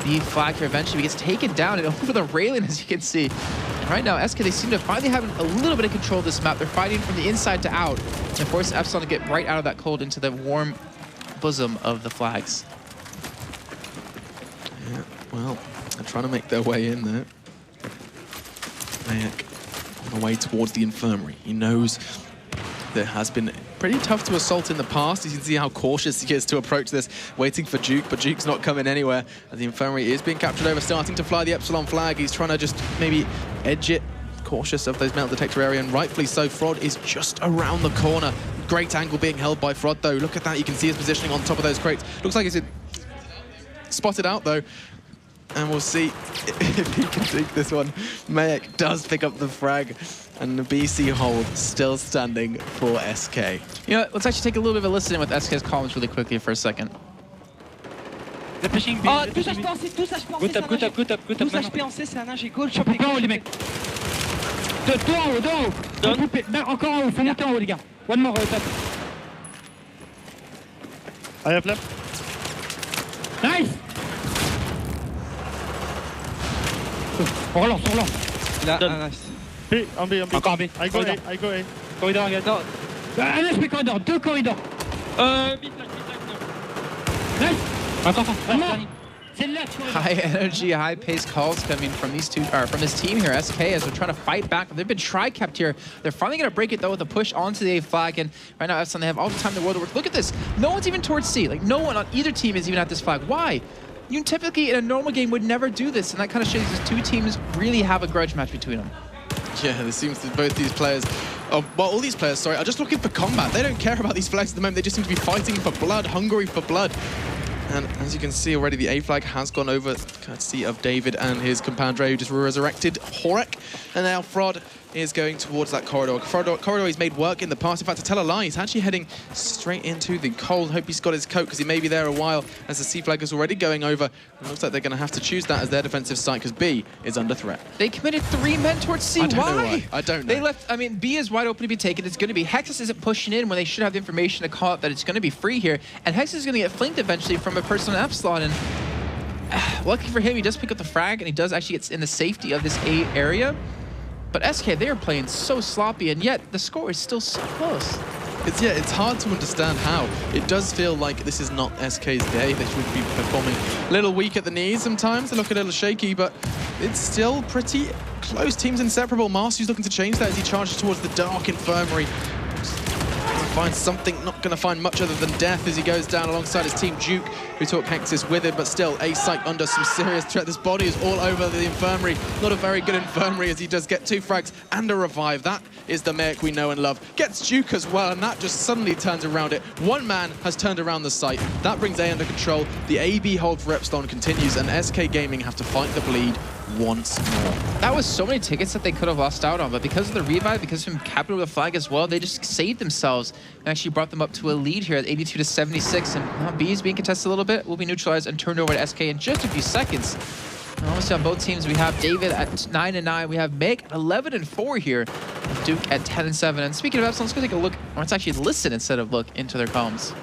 B flag here. Eventually, he gets taken down and over the railing, as you can see. And right now, SK, they seem to finally have a little bit of control of this map. They're fighting from the inside to out and force Epsilon to get right out of that cold into the warm bosom of the flags. Yeah, well, they're trying to make their way in there. Mayak on the way towards the infirmary. He knows that has been pretty tough to assault in the past. You can see how cautious he is to approach this, waiting for Duke, but Duke's not coming anywhere. And the infirmary is being captured over, starting to fly the Epsilon flag. He's trying to just maybe edge it, cautious of those metal detector area, and rightfully so. Fraud is just around the corner. Great angle being held by Fraud, though. Look at that. You can see his positioning on top of those crates. Looks like he's spotted out, though. And we'll see if he can take this one. Mayak does pick up the frag, and the BC hold still standing for SK. You know, let's actually take a little bit of a listen with SK's comments really quickly for a second. They're pushing B. Oh, touche HP en C, touche HP en C. Good up, good up, good up, good up. Touche HP en C, c'est un nage, go, chope les gars. Les mecs. Deux en haut, deux en haut. Encore en haut, faut monter en haut, les gars. One more, top. I have left. Nice. On relance, on relance. Là, nice. B, on B, on B. Encore B. I go A, I go A. Corridor, regarde. Non. Un HP corridor, 2 corridors. B flash, nice. Encore, c'est là. High energy, high pace calls coming from these two, or from this team here, SK, as they're trying to fight back. They've been tri-kept here. They're finally going to break it, though, with a push onto the A flag. And right now, Epsilon, they have all the time in the world to work. Look at this. No one's even towards C. Like, no one on either team is even at this flag. Why? You typically, in a normal game, would never do this. And that kind of shows these two teams really have a grudge match between them. Yeah, it seems that both these players, well, all these players, sorry, are just looking for combat. They don't care about these flags at the moment. They just seem to be fighting for blood, hungry for blood. And as you can see already, the A flag has gone over, courtesy of David and his compadre, who just resurrected Horek. And now Fraud is going towards that corridor. Corridor he's made work in the past. In fact, to tell a lie, he's actually heading straight into the cold. Hope he's got his coat because he may be there a while as the C flag is already going over. It looks like they're going to have to choose that as their defensive site because B is under threat. They committed 3 men towards C. I don't know why. I don't know. They left, I mean, B is wide open to be taken. It's going to be Hexus isn't pushing in when they should have the information to call it that it's going to be free here. And Hexus is going to get flanked eventually from a person on Epsilon. And lucky for him, he does pick up the frag and he does actually get in the safety of this A area. But SK, they are playing so sloppy, and yet the score is still so close. It's hard to understand how. It does feel like this is not SK's day. They should be performing a little weak at the knees sometimes. They look a little shaky, but it's still pretty close. Team's inseparable. Marcy's looking to change that as he charges towards the Dark Infirmary. Find something, not going to find much other than death as he goes down alongside his team Duke, who took Hexus with him, but still A site under some serious threat. This body is all over the infirmary. Not a very good infirmary as he does get 2 frags and a revive. That is the Merc we know and love. Gets Duke as well, and that just suddenly turns around it. 1 man has turned around the site. That brings A under control. The AB hold for Epsilon continues, and SK Gaming have to fight the bleed once more. That was so many tickets that they could have lost out on, but because of the revive, because of him capping with a flag as well, they just saved themselves and actually brought them up to a lead here at 82 to 76. And now B is being contested a little bit, will be neutralized and turned over to SK in just a few seconds. And obviously on both teams, we have David at 9-9, we have Meg at 11-4 here, with Duke at 10-7. And speaking of Epsilon, let's go take a look, or let's actually listen instead of look into their comms.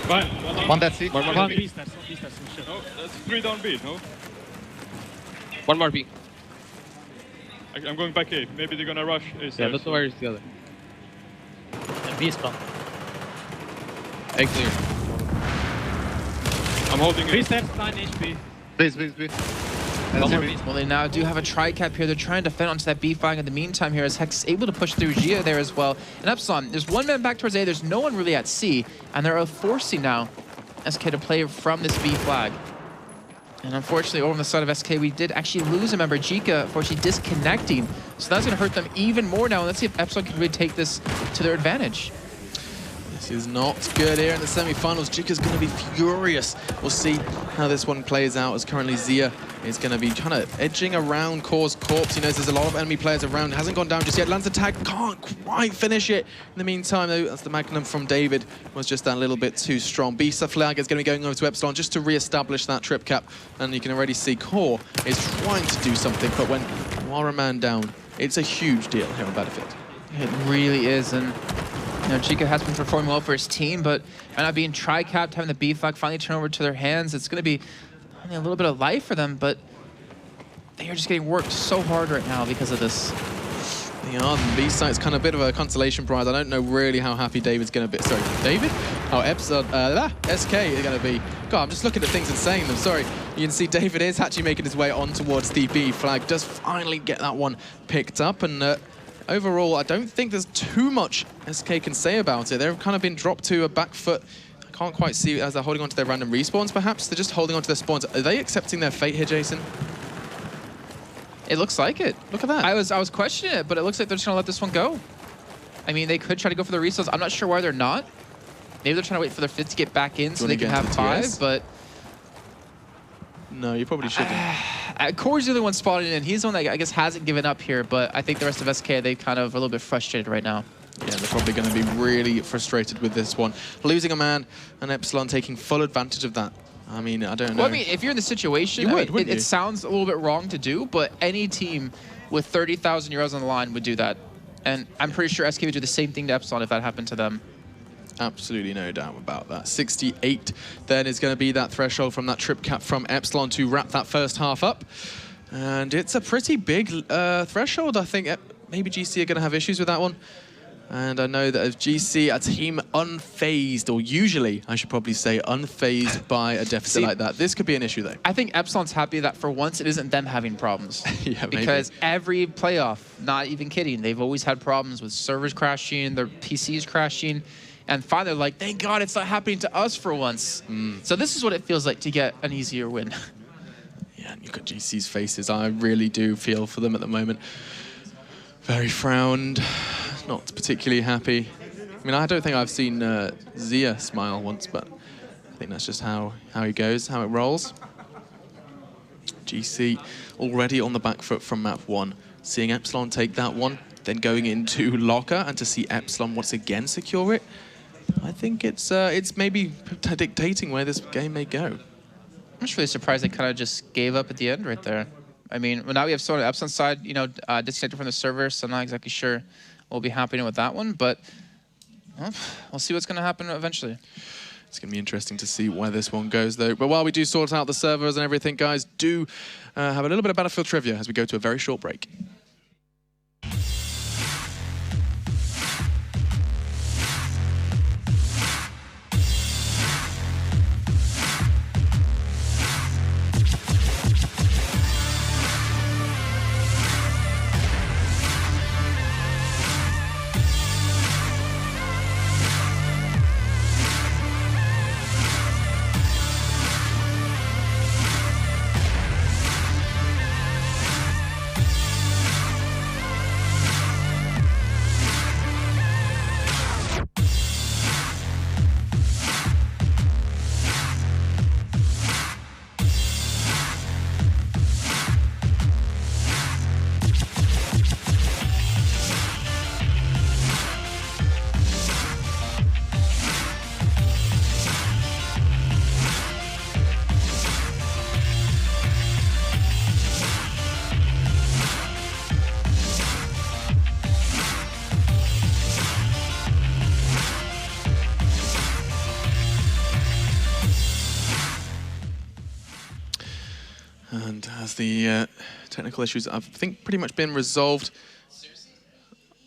Fine. One dead C. One B. No, that's 3 down B, no? One more B. I'm going back A. Maybe they're gonna rush A. Yeah, let's know where is the other. And B is gone. A clear. I'm holding B it. steps, 9 HP. B. Well, they now do have a tri-cap here. They're trying to defend onto that B flag in the meantime here as Hex is able to push through Gia there as well. And Epsilon, there's 1 man back towards A. There's no one really at C. And they're forcing now SK to play from this B flag. And unfortunately, over on the side of SK, we did actually lose a member, Jika, unfortunately disconnecting. So that's going to hurt them even more now. And let's see if Epsilon can really take this to their advantage. This is not good here in the semi-finals. Jika's going to be furious. We'll see how this one plays out as currently Zia is going to be kind of edging around Core's corpse. He knows there's a lot of enemy players around. Hasn't gone down just yet. Lands a tag, can't quite finish it. In the meantime, though, that's the Magnum from David. Was just that little bit too strong. Bisa flag is going to be going over to Epsilon just to re-establish that trip cap. And you can already see Core is trying to do something, but when you are a man down, it's a huge deal here on Battlefield. It really is, and you know, Chica has been performing well for his team, but by not being tri-capped, having the B flag finally turn over to their hands, it's going to be a little bit of life for them, but they are just getting worked so hard right now because of this. They are. The B site's kind of a bit of a consolation prize. I don't know really how happy David's going to be. Sorry, David? Oh, Epsilon, SK is going to be. God, I'm just looking at things and saying them. Sorry. You can see David is actually making his way on towards the B flag. Does finally get that one picked up, and overall, I don't think there's too much SK can say about it. They've kind of been dropped to a back foot. I can't quite see as they're holding on to their random respawns, perhaps. They're just holding on to their spawns. Are they accepting their fate here, Jason? It looks like it. Look at that. I was questioning it, but it looks like they're just going to let this one go. I mean, they could try to go for the resource. I'm not sure why they're not. Maybe they're trying to wait for their fifth to get back in so they can have 5, but... No, you probably shouldn't. Core's the other one spotted in. He's the one that I guess hasn't given up here, but I think the rest of SK, they kind of a little bit frustrated right now. Yeah, they're probably going to be really frustrated with this one. Losing a man and Epsilon taking full advantage of that. I mean, I don't know. Well, I mean, if you're in the situation, it sounds a little bit wrong to do, but any team with 30,000 euros on the line would do that. And I'm pretty sure SK would do the same thing to Epsilon if that happened to them. Absolutely no doubt about that. 68 then is going to be that threshold from that trip cap from Epsilon to wrap that first half up. And it's a pretty big threshold. I think maybe GC are going to have issues with that one. And I know that if GC, a team unfazed, or usually, I should probably say, unfazed by a deficit like that, this could be an issue, though. I think Epsilon's happy that for once it isn't them having problems. Yeah, because every playoff, not even kidding, they've always had problems with servers crashing, their PCs crashing, and finally they're like, thank God it's not happening to us for once. So this is what it feels like to get an easier win. Yeah, and you've got GC's faces. I really do feel for them at the moment. Very frowned. Not particularly happy. I mean, I don't think I've seen Zia smile once, but I think that's just how he goes, how it rolls. GC already on the back foot from map 1. Seeing Epsilon take that one, then going into Locker, and to see Epsilon once again secure it, I think it's maybe dictating where this game may go. I'm just really surprised they kind of just gave up at the end right there. I mean, well, now we have someone on Epsilon side, you know, disconnected from the server, so I'm not exactly sure what will be happening with that one, but well, we'll see what's going to happen eventually. It's going to be interesting to see where this one goes, though. But while we do sort out the servers and everything, guys, do have a little bit of Battlefield trivia as we go to a very short break. And as the technical issues, I think, pretty much been resolved.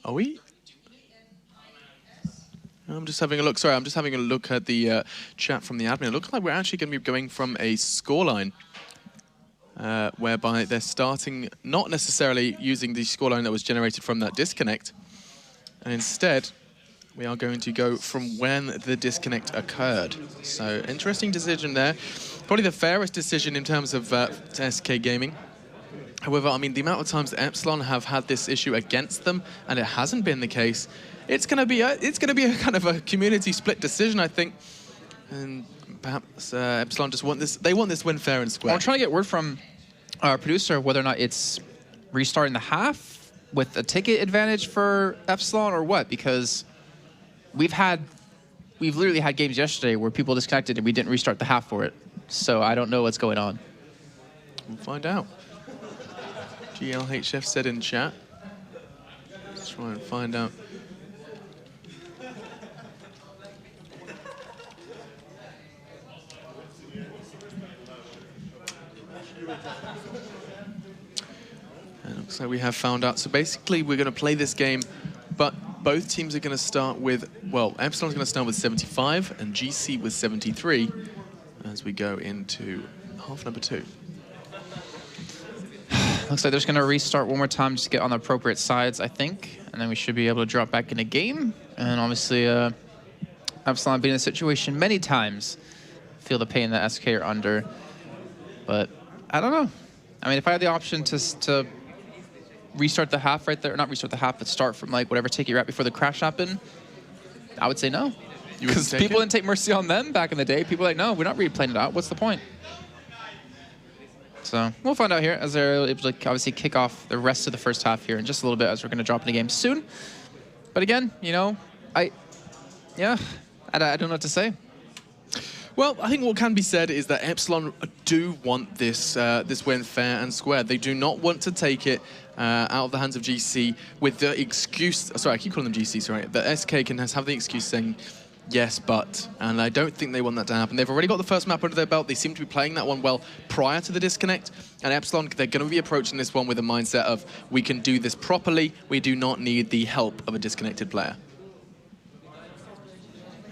Are we? I'm just having a look. Sorry, I'm just having a look at the chat from the admin. It looks like we're actually going to be going from a scoreline whereby they're starting not necessarily using the scoreline that was generated from that disconnect, and instead we are going to go from when the disconnect occurred. So interesting decision there. Probably the fairest decision in terms of SK Gaming. However, I mean, the amount of times that Epsilon have had this issue against them, and it hasn't been the case, it's going to be a kind of a community split decision, I think. And perhaps Epsilon just want this. They want this win fair and square. I'm trying to get word from our producer whether or not it's restarting the half with a ticket advantage for Epsilon or what, because we've literally had games yesterday where people disconnected and we didn't restart the half for it. So I don't know what's going on. We'll find out. GLHF said in chat. Let's try and find out. And it looks like we have found out. So basically, we're going to play this game, but both teams are going to start with, well, Epsilon's going to start with 75 and GC with 73 as we go into half number 2. Looks like they're just going to restart one more time just to get on the appropriate sides, I think. And then we should be able to drop back in a game. And obviously, Epsilon been in this situation many times. Feel the pain that SK are under. But I don't know. I mean, if I had the option to restart the half right there, or not restart the half, but start from like whatever ticket you're at before the crash happened, I would say no. Because people didn't take mercy on them back in the day. People are like, no, we're not really playing it out. What's the point? So we'll find out here as they're able to obviously kick off the rest of the first half here in just a little bit as we're going to drop in a game soon. But again, you know, I don't know what to say. Well, I think what can be said is that Epsilon do want this this win fair and square. They do not want to take it out of the hands of GC with the excuse. Sorry, I keep calling them GC. Sorry, the SK can have the excuse saying yes, but, and I don't think they want that to happen. They've already got the first map under their belt. They seem to be playing that one well prior to the disconnect. And Epsilon, they're going to be approaching this one with a mindset of, we can do this properly. We do not need the help of a disconnected player.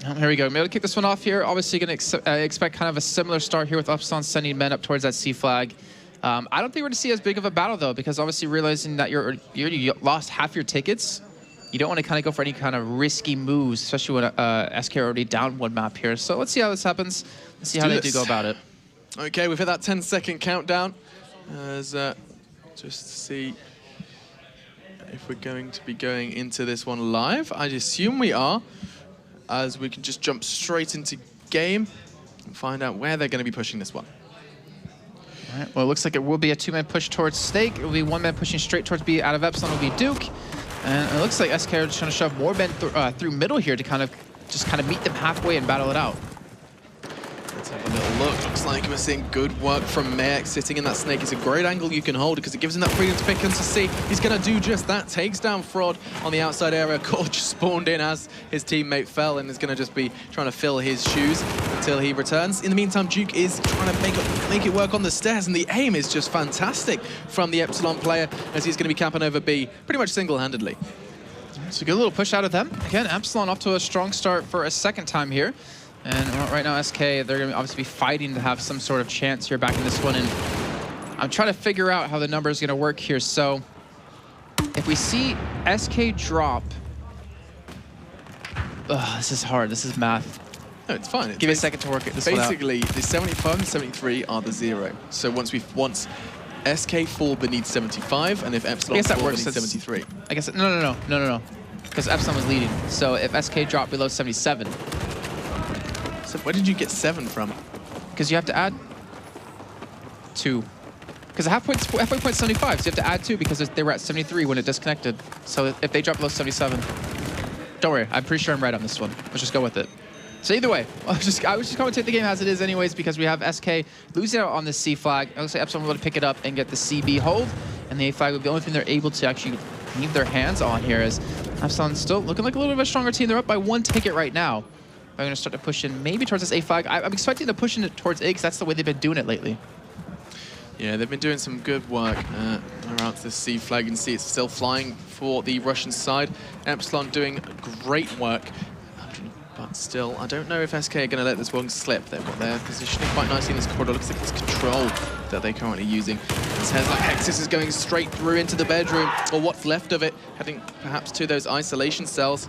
Here we go. Maybe to kick this one off here. Obviously going to expect kind of a similar start here with Epsilon sending men up towards that C flag. I don't think we're going to see as big of a battle, though, because obviously realizing that you already lost half your tickets, you don't want to kind of go for any kind of risky moves, especially when SK are already down one map here. So let's see how this happens. Let's see how they do go about it. Okay, we've hit that 10-second countdown. As just to see if we're going to be going into this one live. I assume we are, as we can just jump straight into game and find out where they're going to be pushing this one. All right, well, it looks like it will be a 2-man push towards Snake. It will be 1-man pushing straight towards B out of Epsilon. It will be Duke. And it looks like SK are just trying to shove more men through middle here to kind of meet them halfway and battle it out. Let's have a little look. Looks like we're seeing good work from Mayek sitting in that Snake. It's a great angle you can hold because it gives him that freedom to pick and to see. He's going to do just that. Takes down Fraud on the outside area. Gorge spawned in as his teammate fell and is going to just be trying to fill his shoes until he returns. In the meantime, Duke is trying to make it work on the stairs, and the aim is just fantastic from the Epsilon player as he's going to be camping over B pretty much single-handedly. It's a good little push out of them. Again, Epsilon off to a strong start for a second time here. And right now, SK, they're going to obviously be fighting to have some sort of chance here back in this one. And I'm trying to figure out how the number is going to work here. So if we see SK drop... Ugh, this is hard. This is math. No, it's fine. Give me a second to work it this one out. Basically, the 75 and 73 are the 0. So once SK fall beneath 75, and if Epsilon fall beneath 73. I guess no. Because Epsilon was leading. So if SK dropped below 77. So where did you get 7 from? Because you have to add 2. Because the halfway point 75, so you have to add 2 because they were at 73 when it disconnected. So if they drop below 77, don't worry, I'm pretty sure I'm right on this one. Let's just go with it. So either way, I would just commentate the game as it is anyways because we have SK losing out on the C flag. It looks like Epsilon will be able to pick it up and get the CB hold, and the A flag will be the only thing they're able to actually leave their hands on here as Epsilon still looking like a little bit of a stronger team. They're up by 1 ticket right now. I'm going to start to push in maybe towards this A flag. I'm expecting to push in towards A because that's the way they've been doing it lately. Yeah, they've been doing some good work around the C flag. You can see it's still flying for the Russian side. Epsilon doing great work. But still, I don't know if SK are going to let this one slip. They've got their positioning quite nicely in this corridor. Looks like it's control that they're currently using. It says like Hexus is going straight through into the bedroom, or what's left of it, heading perhaps to those isolation cells.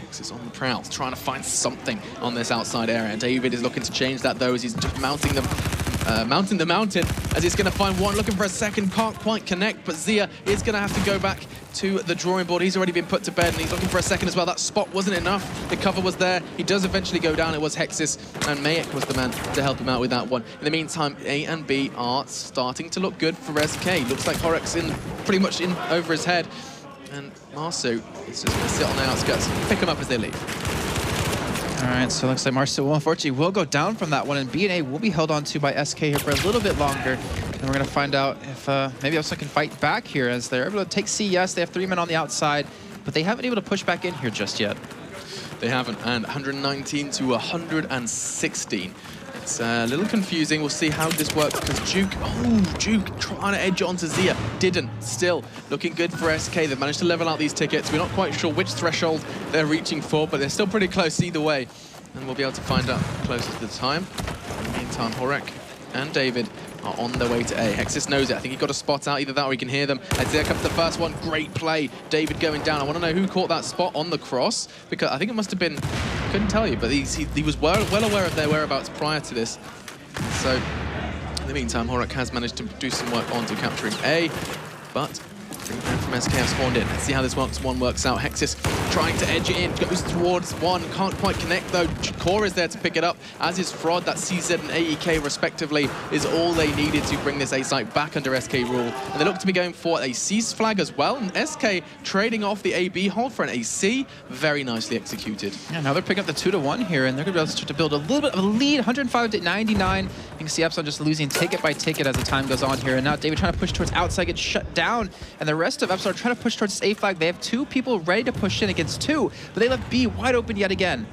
Hexus on the prowl, trying to find something on this outside area. And David is looking to change that though as he's just mounting the mountain as he's going to find one, looking for a second, can't quite connect, but Zia is going to have to go back to the drawing board. He's already been put to bed and he's looking for a second as well. That spot wasn't enough. The cover was there. He does eventually go down. It was Hexus, and Mayek was the man to help him out with that one. In the meantime, A and B are starting to look good for SK. Looks like Horek's in pretty much in over his head, and Marsu is just going to sit on the outskirts, pick him up as they leave. All right, so it looks like Marcel unfortunately will go down from that one, and B and A will be held on to by SK here for a little bit longer. And we're going to find out if maybe Epsilon can fight back here as they're able to take C. Yes, they have 3 men on the outside, but they haven't been able to push back in here just yet. They haven't, and 119 to 116. It's a little confusing. We'll see how this works because Duke trying to edge onto Zia. Didn't. Still looking good for SK. They've managed to level out these tickets. We're not quite sure which threshold they're reaching for, but they're still pretty close either way. And we'll be able to find out closer to the time. In the meantime, Horek and David are on their way to A. Hexus knows it. I think he got a spot out, either that or he can hear them. As there comes the first one. Great play. David going down. I want to know who caught that spot on the cross, because I think it must have been, I couldn't tell you, but he was well aware of their whereabouts prior to this. So, in the meantime, Horek has managed to do some work onto capturing A, but 3 men from SK have spawned in. Let's see how this one works out. Hexus trying to edge it in, goes towards one, can't quite connect though. Core is there to pick it up, as is Fraud. That CZ and AEK respectively is all they needed to bring this A site back under SK rule. And they look to be going for a cease flag as well, and SK trading off the AB hold for an AC. Very nicely executed. Yeah, now they're picking up the 2-1 here, and they're going to be able to start to build a little bit of a lead, 105 to 99. You can see Epsilon just losing ticket by ticket as the time goes on here, and now David trying to push towards outside, gets shut down, and the rest of Epsilon are trying to push towards this A flag. They have 2 people ready to push in against 2, but they left B wide open yet again.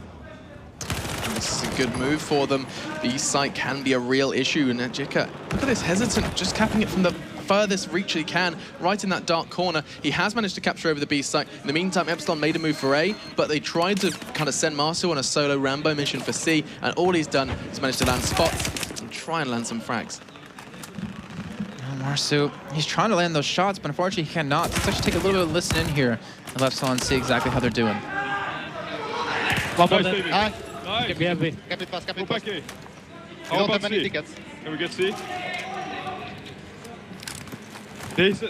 And this is a good move for them. B site can be a real issue, and Jika, look at this, hesitant, just capping it from the furthest reach he can, right in that dark corner. He has managed to capture over the B site. In the meantime, Epsilon made a move for A, but they tried to kind of send Marcel on a solo Rambo mission for C, and all he's done is managed to land spots and try and land some frags. Marsu, he's trying to land those shots, but unfortunately he cannot. Let's actually take a little bit of a listen in here and let Epsilon see exactly how they're doing. Nice, baby. Nice. Nice. Cap it fast, cap Go it back fast. A. You How don't about have many C? tickets. Can we get C?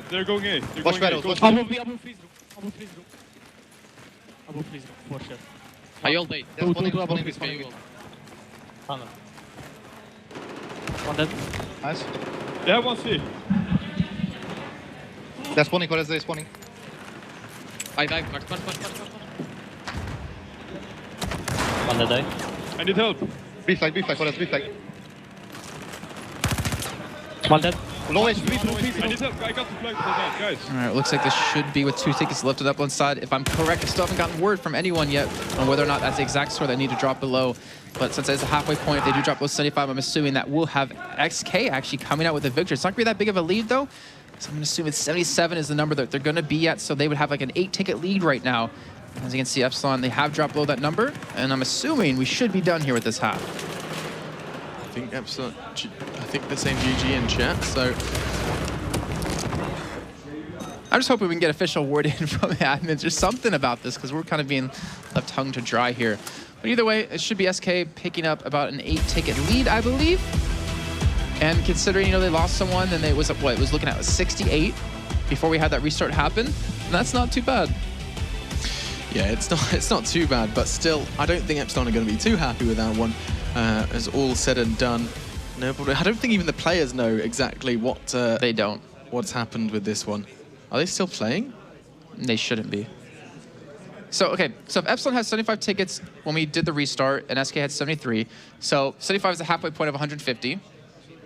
They're going A. They're Watch going A. battles, Go watch C. Above freeze room. Above freeze room. Above freeze room, for sure. I all day. They're spawning, Above spawning, freeze spawning. room. Tunnel. One dead. Nice. Yeah, one C. They're spawning, Corres, they're spawning. I dive. Mark. One dead. I need help. B flag, Corres, B flag. One dead. Low HP, low I need help. I got the flag for that, guys. All right, it looks like this should be with 2 tickets left on Epsilon side. If I'm correct, I still haven't gotten word from anyone yet on whether or not that's the exact score they need to drop below. But since it's a halfway point, if they do drop below 75, I'm assuming that we'll have XK actually coming out with a victory. It's not going to be that big of a lead, though. So I'm going to assume it's 77 is the number that they're going to be at. So they would have like an 8-ticket lead right now. As you can see, Epsilon, they have dropped below that number. And I'm assuming we should be done here with this half. I think Epsilon, I think they're saying GG in chat, so... I'm just hoping we can get official word in from the admins or something about this, because we're kind of being left hung to dry here. But either way, it should be SK picking up about an 8-ticket lead, I believe. And considering, you know, they lost someone, and it was what, it was looking at 68 before we had that restart happen. And that's not too bad. Yeah, it's not too bad, but still, I don't think Epsilon are going to be too happy with that one. As all said and done, no, but I don't think even the players know exactly what They don't. what's happened with this one. Are they still playing? They shouldn't be. So, okay, so if Epsilon has 75 tickets when we did the restart, and SK had 73, so 75 is the halfway point of 150.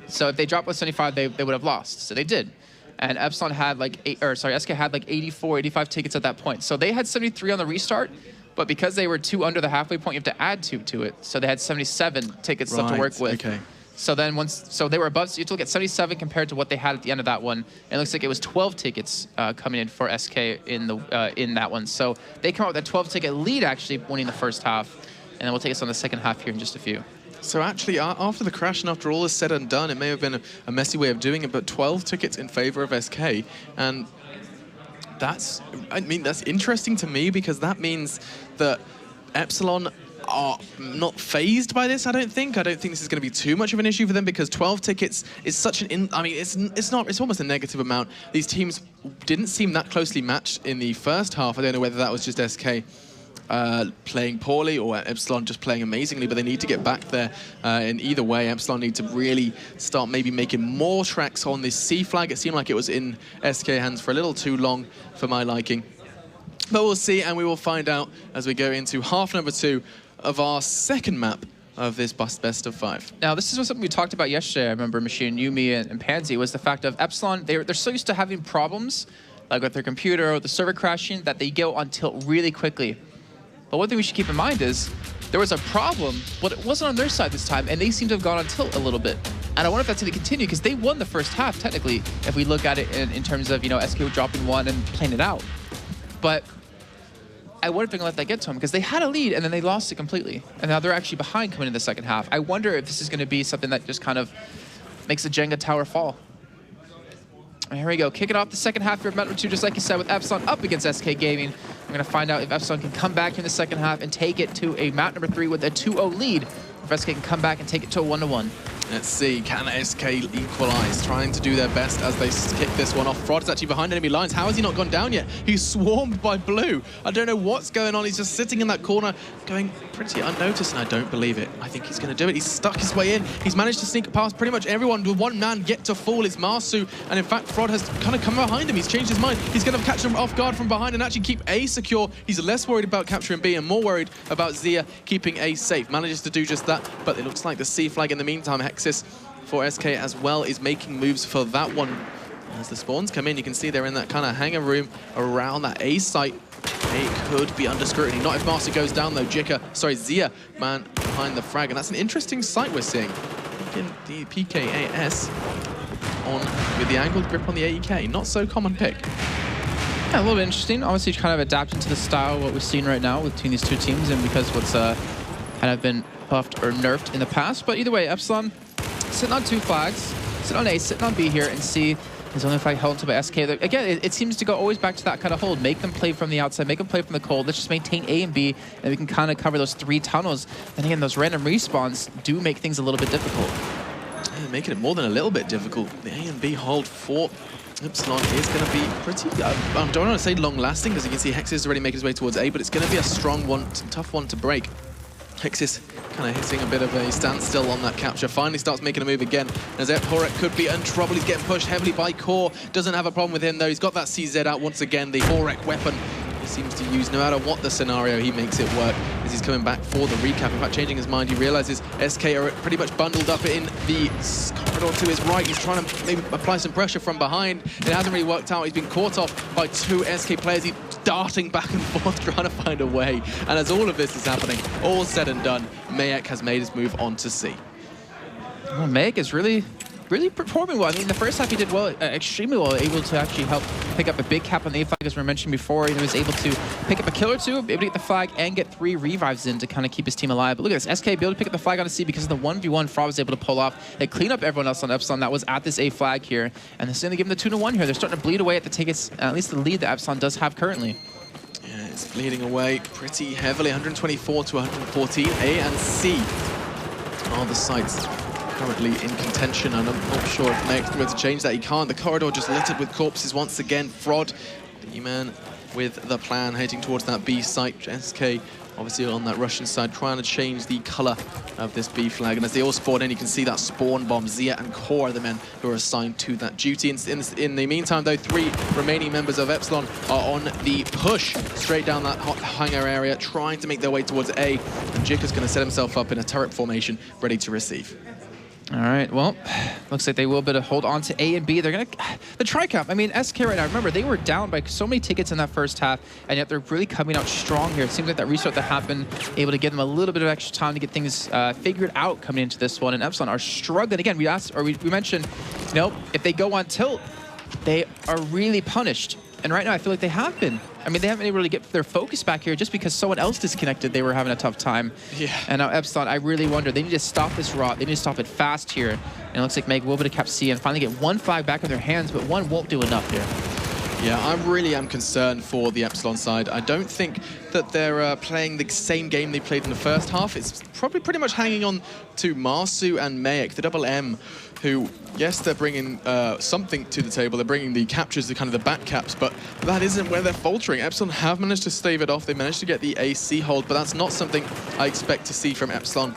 So if they dropped with 75, they would have lost. So they did. And Epsilon had like, SK had like 84, 85 tickets at that point. So they had 73 on the restart, but because they were 2 under the halfway point, you have to add 2 to it. So they had 77 tickets left to work with. Okay. So then so they were above, so you have to look at 77 compared to what they had at the end of that one. And it looks like it was 12 tickets coming in for SK in that one. So they come out with a 12-ticket lead, actually winning the first half. And then we'll take us on the second half here in just a few. So actually, after the crash and after all is said and done, it may have been a messy way of doing it, but 12 tickets in favor of SK. And that's interesting to me, because that means that Epsilon are not phased by this, I don't think. I don't think this is going to be too much of an issue for them, because 12 tickets is such an it's almost a negative amount. These teams didn't seem that closely matched in the first half. I don't know whether that was just SK playing poorly or Epsilon just playing amazingly, but they need to get back there. In either way, Epsilon need to really start maybe making more tracks on this C flag. It seemed like it was in SK hands for a little too long for my liking. But we'll see, and we will find out as we go into half number 2 of our second map of this best of 5. Now, this is something we talked about yesterday. I remember Machine, Yumi, and Pansy, was the fact of Epsilon, they're so used to having problems, like with their computer or the server crashing, that they go on tilt really quickly. But one thing we should keep in mind is there was a problem, but it wasn't on their side this time, and they seem to have gone on tilt a little bit. And I wonder if that's going to continue, because they won the first half, technically, if we look at it in terms of, you know, SK dropping 1 and playing it out. But I wonder if they're going to let that get to them, because they had a lead and then they lost it completely. And now they're actually behind coming in the second half. I wonder if this is going to be something that just kind of makes the Jenga tower fall. And here we go, kicking off the second half here of map number 2, just like you said, with Epsilon up against SK Gaming. We're going to find out if Epsilon can come back in the second half and take it to a map number 3 with a 2-0 lead. If SK can come back and take it to a 1-1. Let's see, can SK equalize? Trying to do their best as they kick this one off. Fraud is actually behind enemy lines. How has he not gone down yet? He's swarmed by blue. I don't know what's going on. He's just sitting in that corner, going pretty unnoticed, and I don't believe it. I think he's going to do it. He's stuck his way in. He's managed to sneak past pretty much everyone with one man get to fall. It's Marsu, and in fact, Fraud has kind of come behind him. He's changed his mind. He's going to catch him off guard from behind and actually keep A secure. He's less worried about capturing B and more worried about Zia keeping A safe. Manages to do just that, but it looks like the C flag in the meantime. Hexus for SK as well is making moves for that one. As the spawns come in, you can see they're in that kind of hangar room around that A site. A could be under scrutiny. Not if Marcy goes down though. Zia, man, behind the frag. And that's an interesting sight we're seeing. The PKAS on with the angled grip on the AEK. Not so common pick. Yeah, a little bit interesting. Obviously, kind of adapting to the style of what we're seeing right now between these two teams, and because what's kind of been buffed or nerfed in the past. But either way, Epsilon sitting on 2 flags, sitting on A, sitting on B here, and C is only flag held onto by SK. Again, it seems to go always back to that kind of hold. Make them play from the outside, make them play from the cold. Let's just maintain A and B, and we can kind of cover those 3 tunnels. And again, those random respawns do make things a little bit difficult. Yeah, making it more than a little bit difficult. The A and B hold for Epsilon is going to be pretty, I don't want to say long-lasting, because you can see Hex is already making his way towards A, but it's going to be a strong one, tough one to break. Hexis kind of hitting a bit of a standstill on that capture. Finally starts making a move again. As Horek could be in trouble. He's getting pushed heavily by Core. Doesn't have a problem with him though. He's got that CZ out once again. The Horek weapon he seems to use no matter what the scenario. He makes it work as he's coming back for the recap. In fact, changing his mind, he realizes SK are pretty much bundled up in the corridor to his right. He's trying to maybe apply some pressure from behind. It hasn't really worked out. He's been caught off by 2 SK players. He's darting back and forth, trying to find a way. And as all of this is happening, all said and done, Mayek has made his move on to C. Well, Mayek is really performing well. I mean, the first half he did well, extremely well, able to actually help pick up a big cap on the A flag, as we mentioned before. He was able to pick up a kill or two, able to get the flag, and get 3 revives in to kind of keep his team alive. But look at this, SK able to pick up the flag on the C because of the 1v1 Fraud was able to pull off. They clean up everyone else on Epsilon that was at this A flag here, and they're starting to give them the 2-1 here. They're starting to bleed away at the tickets, at least the lead that Epsilon does have currently. Yeah, it's bleeding away pretty heavily, 124 to 114. A and C are the sites currently in contention, and I'm not sure if Mayek's going to change that. He can't. The corridor just littered with corpses once again. Fraud, the man with the plan, heading towards that B site. SK obviously on that Russian side, trying to change the color of this B flag. And as they all spawn in, you can see that spawn bomb. Zia and Core are the men who are assigned to that duty. In the meantime, though, 3 remaining members of Epsilon are on the push straight down that hangar area, trying to make their way towards A. And Jik is going to set himself up in a turret formation, ready to receive. All right, well, looks like they will be able to hold on to A and B. They're going to... The tri-cap, I mean, SK right now, remember, they were down by so many tickets in that first half, and yet they're really coming out strong here. It seems like that restart that happened, able to give them a little bit of extra time to get things figured out coming into this one. And Epsilon are struggling. Again, we mentioned, you know, if they go on tilt, they are really punished. And right now, I feel like they have been. I mean, they haven't been able to get their focus back here just because someone else disconnected. They were having a tough time. Yeah. And now Epsilon, I really wonder, they need to stop this rot. They need to stop it fast here. And it looks like Meg will be able to cap C and finally get 1 flag back in their hands, but 1 won't do enough here. Yeah, I really am concerned for the Epsilon side. I don't think that they're playing the same game they played in the first half. It's probably pretty much hanging on to Marsu and Mayek, the double M, who, yes, they're bringing something to the table. They're bringing the captures, the kind of the back caps, but that isn't where they're faltering. Epsilon have managed to stave it off. They managed to get the AC hold, but that's not something I expect to see from Epsilon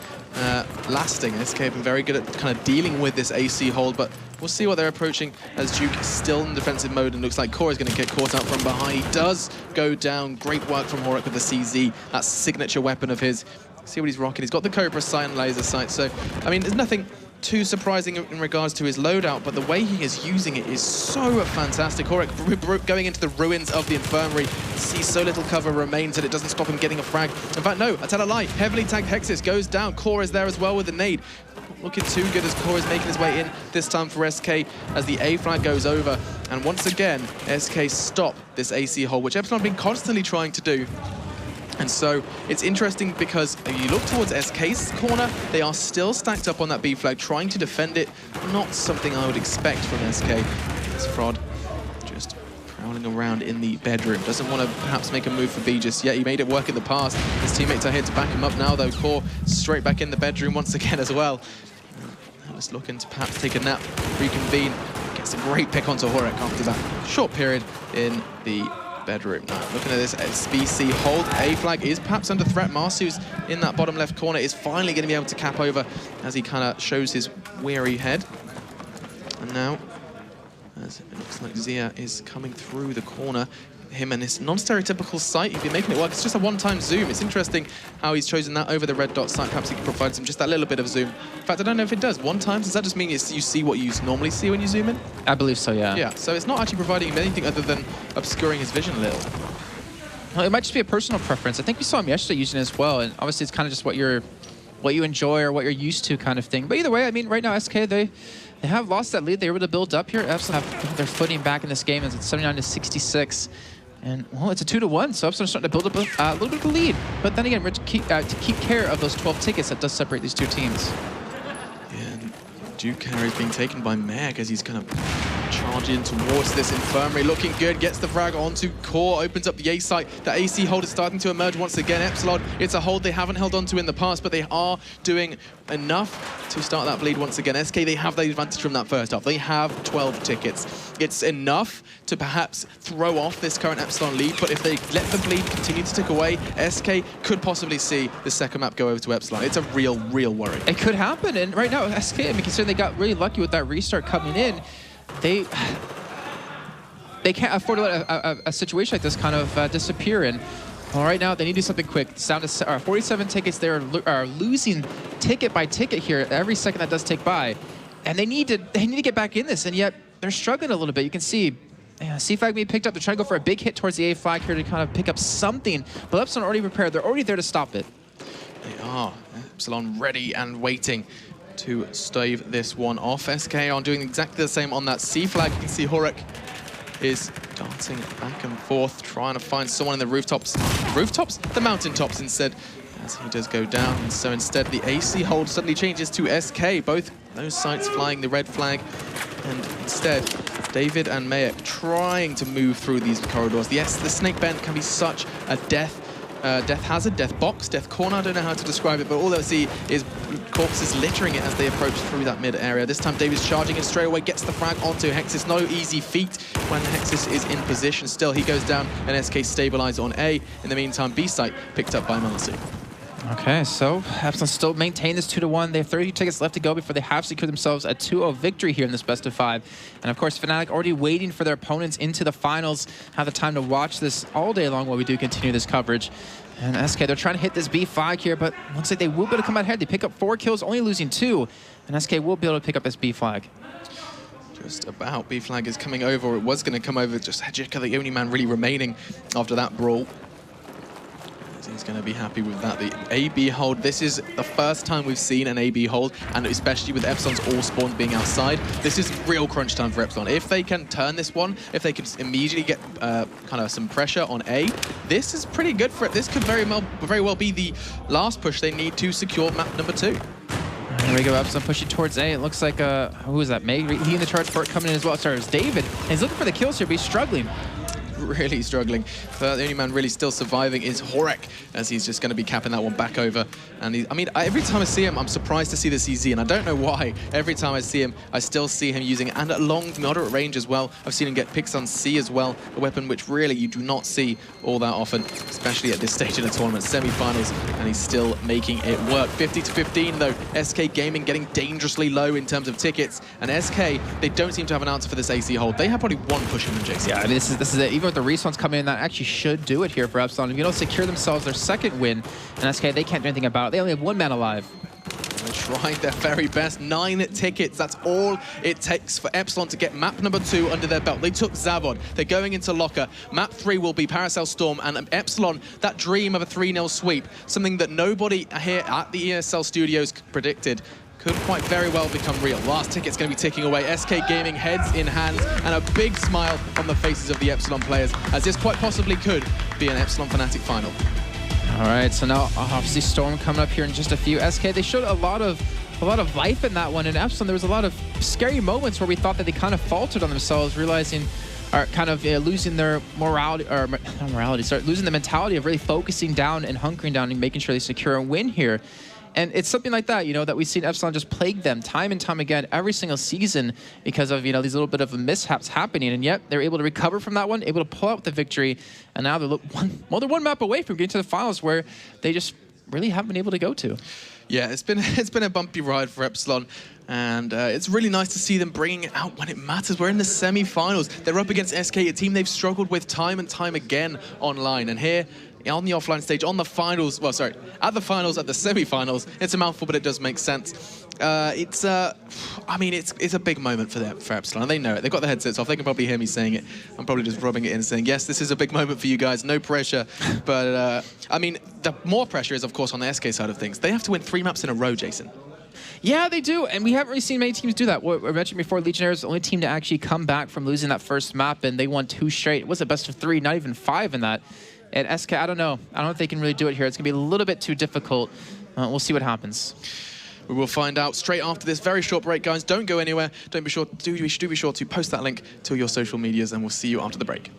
lasting. SK have been very good at kind of dealing with this AC hold, but we'll see what they're approaching as Duke is still in defensive mode and looks like Core is going to get caught out from behind. He does go down. Great work from Horek with the CZ, that signature weapon of his. See what he's rocking. He's got the Cobra sight and laser sight, so, I mean, there's nothing too surprising in regards to his loadout, but the way he is using it is so fantastic. Horek going into the ruins of the infirmary, sees so little cover remains that it doesn't stop him getting a frag. In fact, no, I tell a lie. Heavily tagged Hexis goes down. Core is there as well with the nade. Looking too good as Core is making his way in, this time for SK as the A flag goes over. And once again, SK stop this AC hold, which Epsilon have been constantly trying to do. And so it's interesting because you look towards SK's corner, they are still stacked up on that B flag, trying to defend it. Not something I would expect from SK. It's Fraud just prowling around in the bedroom. Doesn't want to perhaps make a move for B just yet. He made it work in the past. His teammates are here to back him up now, though. Core straight back in the bedroom once again as well. Just looking to perhaps take a nap, reconvene. Gets a great pick onto Horek after that short period in the bedroom. Now, looking at this SBC hold, A flag is perhaps under threat. Marsu's in that bottom left corner is finally going to be able to cap over as he kind of shows his weary head. And now, as it looks like Zia is coming through the corner, him and his non-stereotypical sight, he's been making it work. It's just a one-time zoom. It's interesting how he's chosen that over the red dot sight. Perhaps he provides him just that little bit of zoom. In fact, I don't know if it does. One time, does that just mean you see what you normally see when you zoom in? I believe so, yeah. Yeah, so it's not actually providing him anything other than obscuring his vision a little. Well, it might just be a personal preference. I think we saw him yesterday using it as well, and obviously it's kind of just what you enjoy or what you're used to kind of thing. But either way, I mean, right now, SK, they have lost that lead. They were able to build up here. Epsilon have their footing back in this game as it's 79 to 66. And, well, it's a 2-1, so Epsilon starting to build up a little bit of a lead. But then again, we're to keep care of those 12 tickets that does separate these two teams. Yeah, and Duke carry is being taken by Meg as he's kind of charging towards this infirmary, looking good, gets the frag onto Core, opens up the A site. The AC hold is starting to emerge once again. Epsilon, it's a hold they haven't held onto in the past, but they are doing enough to start that bleed once again. SK, they have the advantage from that first half. They have 12 tickets. It's enough to perhaps throw off this current Epsilon lead, but if they let the bleed continue to tick away, SK could possibly see the second map go over to Epsilon. It's a real worry. It could happen, and right now, SK, I mean, considering they got really lucky with that restart coming in, they can't afford to let a situation like this kind of disappear. And well, right now, they need to do something quick. It's down to 47 tickets. They are losing ticket by ticket here every second that does tick by, and they need to get back in this, and yet they're struggling a little bit. You can see C flag being picked up. They're trying to go for a big hit towards the A flag here to kind of pick up something, but Epsilon already prepared. They're already there to stop it. They are. Epsilon ready and waiting to stave this one off. SK on doing exactly the same on that C flag. You can see Horek is dancing back and forth, trying to find someone in the rooftops. Rooftops? The mountaintops instead, as he does go down. And so instead, the AC hold suddenly changes to SK. Both those sites flying the red flag. And instead, David and Mayek trying to move through these corridors. Yes, the snake bend can be such a death hazard, death box, death corner. I don't know how to describe it, but all they'll see is corpses littering it as they approach through that mid area. This time David's charging it straight away, gets the frag onto Hexis. No easy feat when Hexis is in position. Still, he goes down and SK stabilized on A. In the meantime, B site picked up by Marcy. Okay, so Epsilon still maintain this 2-1. They have 30 tickets left to go before they have secured themselves a 2-0 victory here in this best of 5. And of course, Fnatic already waiting for their opponents into the finals. Have the time to watch this all day long while we do continue this coverage. And SK, they're trying to hit this B flag here, but looks like they will be able to come out ahead. They pick up 4 kills, only losing 2. And SK will be able to pick up this B flag. Just about. B flag is coming over, or it was going to come over. Just Hajika, the only man really remaining after that brawl. He's going to be happy with that. The AB hold, this is the first time we've seen an AB hold, and especially with Epsilon's all spawns being outside, this is real crunch time for Epsilon. If they can turn this one, if they can immediately get kind of some pressure on A, this is pretty good for it. This could very well be the last push they need to secure map number 2. There we go, Epsilon pushing towards A. It looks like, who is that? May leading the charge for it coming in as well. Sorry, it was David. And he's looking for the kills here, but he's struggling. Really struggling. The only man really still surviving is Horek, as he's just going to be capping that one back over. And I mean, every time I see him, I'm surprised to see the CZ, and I don't know why. Every time I see him, I still see him using it, and at long, moderate range as well. I've seen him get picks on C as well, a weapon which really you do not see all that often, especially at this stage in the tournament, semi-finals, and he's still making it work. 50-15 though, SK Gaming getting dangerously low in terms of tickets, and SK, they don't seem to have an answer for this AC hold. They have probably one push in them, Jason. Yeah, I mean, this is it. Even with the respawns coming in, that actually should do it here for Epsilon. If you don't secure themselves their second win, and SK, they can't do anything about it. They only have 1 man alive. They tried their very best. 9 tickets. That's all it takes for Epsilon to get map number 2 under their belt. They took Zavod. They're going into locker. Map 3 will be Paracel Storm, and Epsilon, that dream of a 3-0 sweep, something that nobody here at the ESL studios predicted, could quite very well become real. Last ticket's going to be ticking away. SK Gaming heads in hands, and a big smile on the faces of the Epsilon players, as this quite possibly could be an Epsilon Fnatic final. All right, so now obviously Storm coming up here in just a few. SK, they showed a lot of life in that one. In Epsilon, there was a lot of scary moments where we thought that they kind of faltered on themselves, realizing, or kind of losing their morality, or not morality, sorry, losing the mentality of really focusing down and hunkering down and making sure they secure a win here. And it's something like that, you know, that we've seen Epsilon just plague them time and time again every single season because of, you know, these little bit of mishaps happening. And yet they're able to recover from that one, able to pull out the victory. And now they're one map away from getting to the finals where they just really haven't been able to go to. Yeah, it's been a bumpy ride for Epsilon. And it's really nice to see them bringing it out when it matters. We're in the semi-finals. They're up against SK, a team they've struggled with time and time again online. And here, on the offline stage, on the finals, well, sorry, at the finals, at the semi-finals, it's a mouthful, but it does make sense. I mean, it's a big moment for Epsilon. They know it. They've got the headsets off. They can probably hear me saying it. I'm probably just rubbing it in and saying, yes, this is a big moment for you guys. No pressure. But, I mean, the more pressure is, of course, on the SK side of things. They have to win 3 maps in a row, Jason. Yeah, they do, and we haven't really seen many teams do that. What I mentioned before, Legionnaires, the only team to actually come back from losing that first map, and they won 2 straight. It was a best of 3, not even 5 in that. And SK, I don't know. I don't know if they can really do it here. It's going to be a little bit too difficult. We'll see what happens. We will find out straight after this very short break, guys. Don't go anywhere. Do be sure to post that link to your social medias, and we'll see you after the break.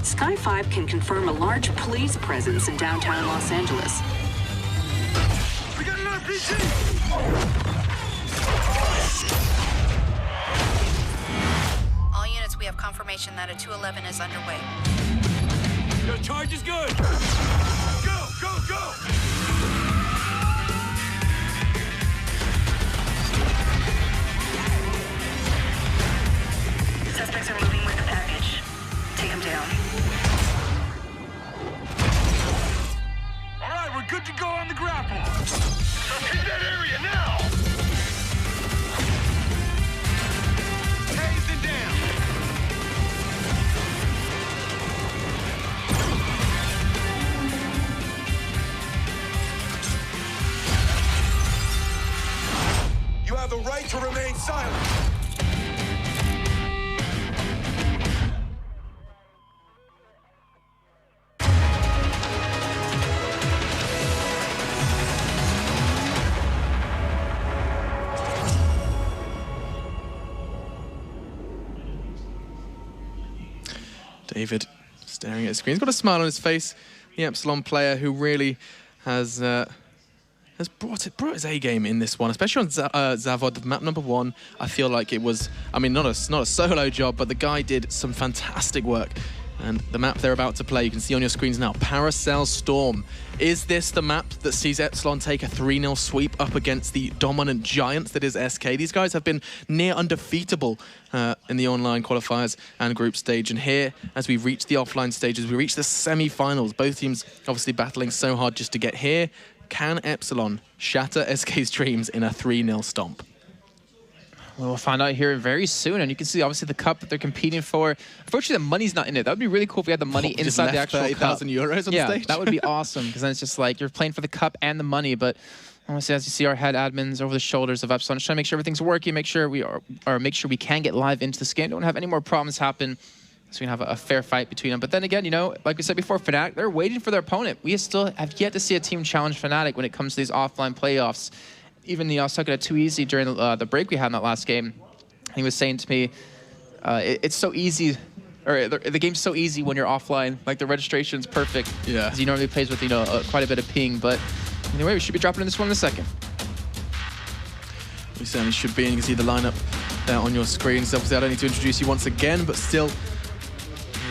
Sky 5 can confirm a large police presence in downtown Los Angeles. We got an RPG! All units, we have confirmation that a 211 is underway. Your charge is good! Go, go, go! Suspects are moving with the package. Take him down. All right, we're good to go on the grapple. Hit that area now! Tased and down. You have the right to remain silent. David staring at his screen. He's got a smile on his face. The Epsilon player who really has brought his A game in this one, especially on Zavod, map number 1. I feel like it was, I mean, not a solo job, but the guy did some fantastic work. And the map they're about to play, you can see on your screens now, Paracel Storm. Is this the map that sees Epsilon take a 3-0 sweep up against the dominant giants that is SK? These guys have been near undefeatable in the online qualifiers and group stage. And here, as we reach the offline stages, we reach the semi-finals. Both teams obviously battling so hard just to get here. Can Epsilon shatter SK's dreams in a 3-0 stomp? We'll find out here very soon, and you can see obviously the cup that they're competing for. Unfortunately, the money's not in it. That would be really cool if we had the money inside the actual 30,000 euros on stage. stage. Yeah, that would be awesome, because then it's just like you're playing for the cup and the money. But honestly, as you see our head admins over the shoulders of Epsilon, just trying to make sure everything's working, make sure we can get live into this game. Don't have any more problems happen, so we can have a fair fight between them. But then again, you know, like we said before, Fnatic, they're waiting for their opponent. We still have yet to see a team challenge Fnatic when it comes to these offline playoffs. Even, you know, I was talking to 2Easy during the break we had in that last game. He was saying to me, it's so easy, or the game's so easy when you're offline. Like, the registration's perfect. Yeah. Because he normally plays with, you know, quite a bit of ping. But anyway, we should be dropping in this one in a second. We certainly should be, and you can see the lineup there on your screens. Obviously, I don't need to introduce you once again, but still,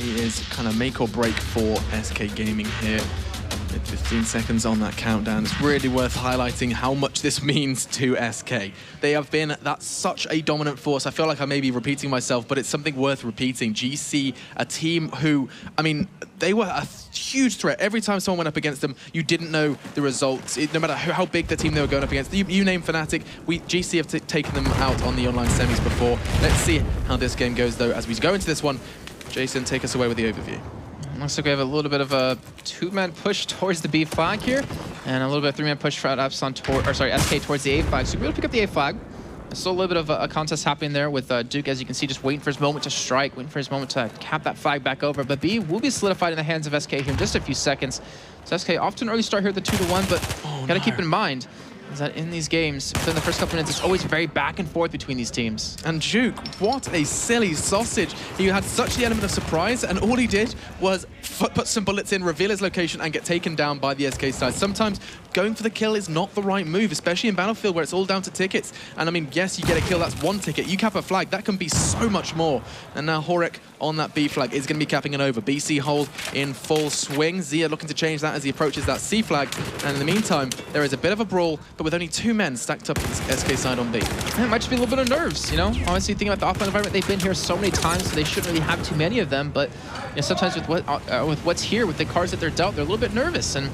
he is kind of make or break for SK Gaming here. With 15 seconds on that countdown. It's really worth highlighting how much this means to SK. They have been such a dominant force. I feel like I may be repeating myself, but it's something worth repeating. GC, a team who, I mean, they were a huge threat. Every time someone went up against them, you didn't know the results. No matter how big the team they were going up against. You name Fnatic, GC have taken them out on the online semis before. Let's see how this game goes, though, as we go into this one. Jason, take us away with the overview. Looks like we have a little bit of a 2-man push towards the B flag here, and a little bit of 3-man push for Epsilon, SK towards the A flag. So we're able to pick up the A flag. There's still a little bit of a contest happening there with Duke, as you can see, just waiting for his moment to strike, waiting for his moment to cap that flag back over. But B will be solidified in the hands of SK here in just a few seconds. So SK off to an early start here at the 2-1, but gotta keep in mind, is that in these games, within the first couple minutes, it's always very back and forth between these teams. And Duke, what a silly sausage. He had such the element of surprise, and all he did was put some bullets in, reveal his location, and get taken down by the SK side. Sometimes going for the kill is not the right move, especially in Battlefield where it's all down to tickets. And I mean, yes, you get a kill, that's one ticket. You cap a flag, that can be so much more. And now Horek on that B flag is going to be capping it over. BC hold in full swing. Zia looking to change that as he approaches that C flag. And in the meantime, there is a bit of a brawl, but with only 2 men stacked up on the SK side on B. And it might just be a little bit of nerves, you know? Honestly, thinking about the offline environment, they've been here so many times, so they shouldn't really have too many of them. But you know, sometimes with what's here, with the cards that they're dealt, they're a little bit nervous. And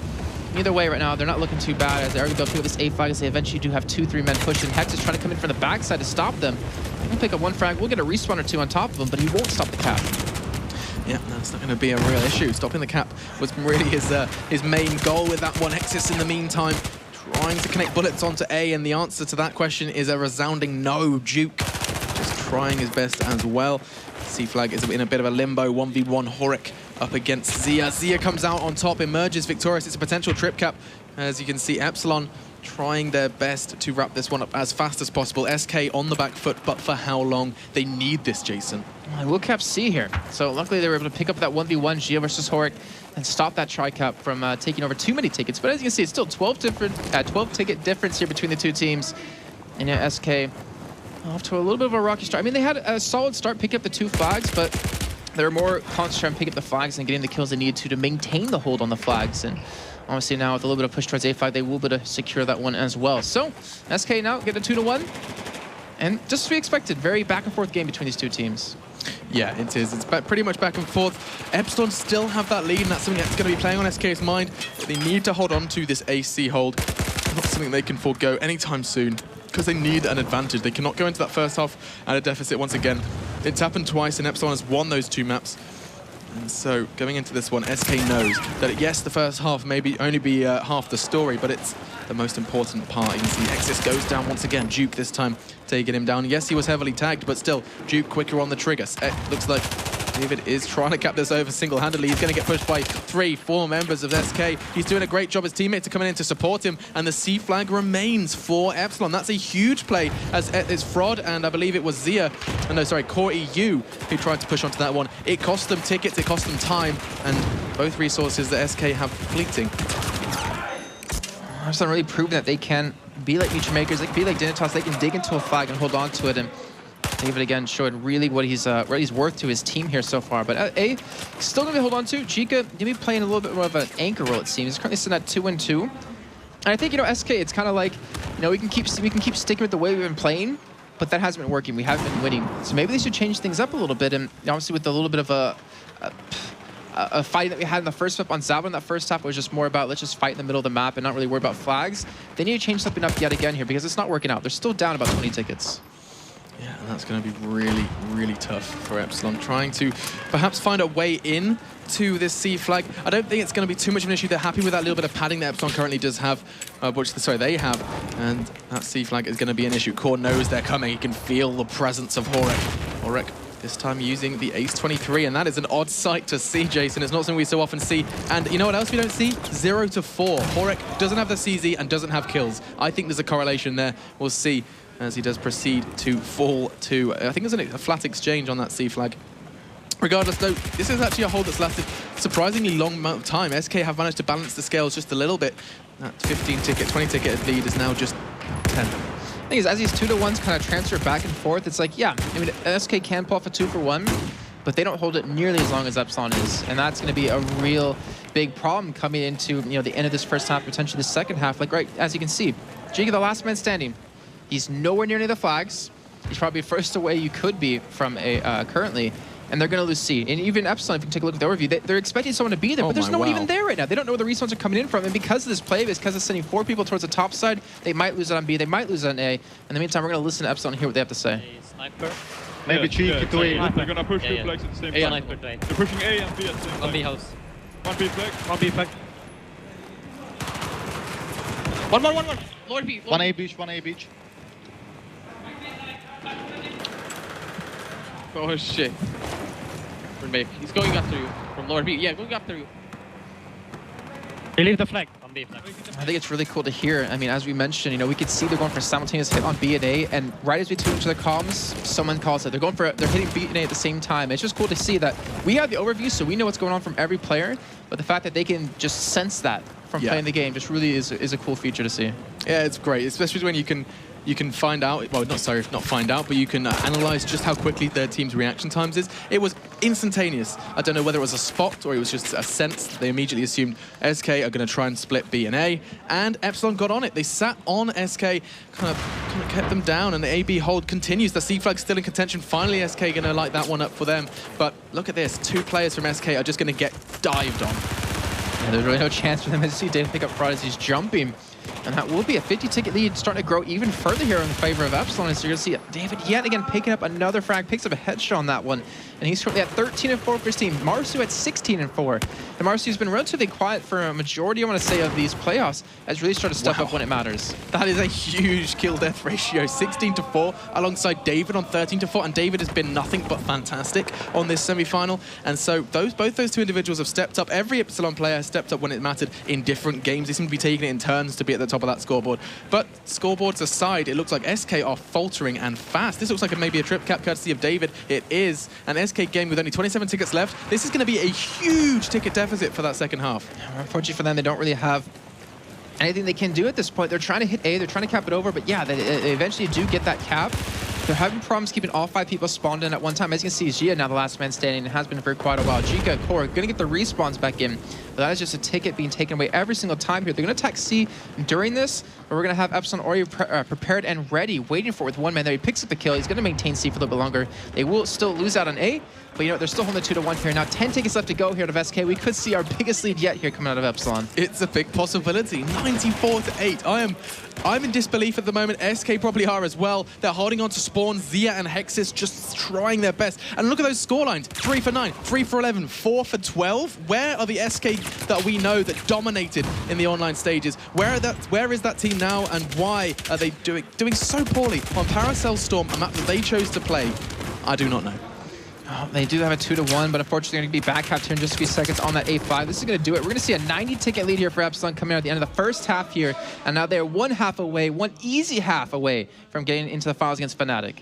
either way, right now, they're not looking too bad as they already built through this A flag as they eventually do have 2-3 men pushing. Hex is trying to come in from the backside to stop them. He'll pick up 1 frag. We'll get a respawn or 2 on top of him, but he won't stop the cap. Yeah, that's not going to be a real issue. Stopping the cap was really his main goal with that one. Hexus in the meantime trying to connect bullets onto A, and the answer to that question is a resounding no. Duke just trying his best as well. C flag is in a bit of a limbo. 1v1 Horek up against Zia. Zia comes out on top, emerges victorious. It's a potential trip cap. As you can see, Epsilon trying their best to wrap this one up as fast as possible. SK on the back foot, but for how long? They need this, Jason. Well, we'll cap C here. So luckily they were able to pick up that 1v1 Gia versus Horek and stop that tri-cap from taking over too many tickets. But as you can see, it's still 12 ticket difference here between the two teams. And yeah, SK off to a little bit of a rocky start. I mean, they had a solid start picking up the 2 flags, but they were more concentrated on picking up the flags and getting the kills they needed to maintain the hold on the flags. And obviously now with a little bit of push towards A flag, they will be able to secure that one as well. So SK now get a 2-1. And just as we expected, very back and forth game between these two teams. Yeah, it is. It's pretty much back and forth. Epsilon still have that lead, and that's something that's going to be playing on SK's mind. They need to hold on to this AC hold. Not something they can forego anytime soon, because they need an advantage. They cannot go into that first half at a deficit once again. It's happened twice, and Epsilon has won those 2 maps. And so, going into this one, SK knows that, yes, the first half may only be half the story, but it's the most important part. You can see Hexus goes down once again. Duke this time taking him down. Yes, he was heavily tagged, but still, Duke quicker on the trigger. Looks like David is trying to cap this over single-handedly. He's going to get pushed by 3-4 members of SK. He's doing a great job. His teammates are coming in to support him, and the C flag remains for Epsilon. That's a huge play, as it's Fraud, and I believe it was Zia, no, sorry, Core EU, who tried to push onto that one. It cost them tickets, it cost them time, and both resources that SK have fleeting. Epsilon really proven that they can be like Mutual Makers, they can be like Dignitas, they can dig into a flag and hold on to it. And David again showed really what he's worth to his team here so far. But A, still going to hold on to. Chica going to be playing a little bit more of an anchor role, it seems. He's currently sitting at 2-2. And I think, you know, SK, it's kind of like, you know, we can keep sticking with the way we've been playing, but that hasn't been working. We haven't been winning. So maybe they should change things up a little bit. And obviously with a little bit of a fight that we had in the first map on Zavod in that first half, it was just more about let's just fight in the middle of the map and not really worry about flags. They need to change something up yet again here because it's not working out. They're still down about 20 tickets. Yeah, and that's going to be really, really tough for Epsilon, trying to perhaps find a way in to this C flag. I don't think it's going to be too much of an issue. They're happy with that little bit of padding that Epsilon currently does have, they have, and that C flag is going to be an issue. Core knows they're coming. He can feel the presence of Horek. Horek this time using the Ace 23, and that is an odd sight to see, Jason. It's not something we so often see. And you know what else we don't see? 0-4. Horek doesn't have the CZ and doesn't have kills. I think there's a correlation there. We'll see as he does proceed to fall to, I think there's a flat exchange on that C flag. Regardless, though, this is actually a hold that's lasted a surprisingly long amount of time. SK have managed to balance the scales just a little bit. That 15 ticket, 20 ticket lead is now just 10. The thing is, as these 2-1s kind of transfer back and forth, it's like, yeah, I mean, SK can pull off a 2-for-1, but they don't hold it nearly as long as Epsilon is. And that's going to be a real big problem coming into, you know, the end of this first half, potentially the second half. Like, right, as you can see, Giga, the last man standing, he's nowhere near any of the flags. He's probably first away you could be from a currently. And they're going to lose C. And even Epsilon, if you can take a look at the overview, they're expecting someone to be there, but there's no one even there right now. They don't know where the respawns are coming in from. And because of this play, because of sending 4 people towards the top side, they might lose it on B, they might lose it on A. In the meantime, we're going to listen to Epsilon and hear what they have to say. Sniper. Maybe cheeky to A. They're going to push 2 flags at the same time. They're pushing A and B at the same time. On B house. 1 B flag. 1 B flag. 1. Lower B. 1 A beach, 1 A beach. Oh shit. He's going after you from lower B. Yeah, going after you. Relieve the flag. I think it's really cool to hear. I mean, as we mentioned, you know, we could see they're going for simultaneous hit on B and A, and right as we tune into the comms, someone calls it. They're hitting B and A at the same time. It's just cool to see that we have the overview, so we know what's going on from every player, but the fact that they can just sense that from playing the game just really is a cool feature to see. Yeah, it's great, especially when you can find out, well, not find out, but you can analyze just how quickly their team's reaction times is. It was instantaneous. I don't know whether it was a spot or it was just a sense. They immediately assumed SK are going to try and split B and A, and Epsilon got on it. They sat on SK, kind of kept them down, and the AB hold continues. The C flag's still in contention. Finally, SK going to light that one up for them. But look at this. 2 players from SK are just going to get dived on. Yeah, there's really no chance for them to see David pick up front as he's jumping. And that will be a 50-ticket lead, starting to grow even further here in favor of Epsilon. So you're going to see David yet again picking up another frag, picks up a headshot on that one. And he's currently at 13-4 for his team. Marsu at 16-4. And Marsu's been relatively quiet for a majority, I want to say, of these playoffs. Has really started to step up when it matters. That is a huge kill-death ratio. 16-4 alongside David on 13-4. And David has been nothing but fantastic on this semi-final. And so both those 2 individuals have stepped up. Every Epsilon player has stepped up when it mattered in different games. They seem to be taking it in turns to be at the top of that scoreboard. But scoreboards aside, it looks like SK are faltering and fast. This looks like maybe a trip cap courtesy of David. It is an SK game with only 27 tickets left. This is going to be a huge ticket deficit for that second half. Unfortunately for them, they don't really have anything they can do at this point. They're trying to hit A, they're trying to cap it over, but yeah, they eventually do get that cap. They're having problems keeping all 5 people spawned in at one time. As you can see, Gia now the last man standing, and has been for quite a while. Giga, Core, going to get the respawns back in. But that is just a ticket being taken away every single time here. They're going to attack C during this, but we're going to have Epsilon already prepared and ready, waiting for it with 1 man there. He picks up the kill. He's going to maintain C for a little bit longer. They will still lose out on A, but you know, they're still holding the 2-1 here. Now 10 tickets left to go here to SK. We could see our biggest lead yet here coming out of Epsilon. It's a big possibility. 94-8. I'm in disbelief at the moment. SK probably are as well. They're holding on to Spawn, Zia, and Hexus, just trying their best. And look at those scorelines. 3 for 9, 3 for 11, 4 for 12. Where are the SK that we know that dominated in the online stages? Where is that team now, and why are they doing so poorly on Paracel Storm, a map that they chose to play? I do not know. Oh, they do have a 2-1, but unfortunately they're going to be back half here in just a few seconds on that A5. This is going to do it. We're going to see a 90-ticket lead here for Epsilon coming out at the end of the first half here. And now they're 1 half away, 1 easy half away from getting into the finals against Fnatic.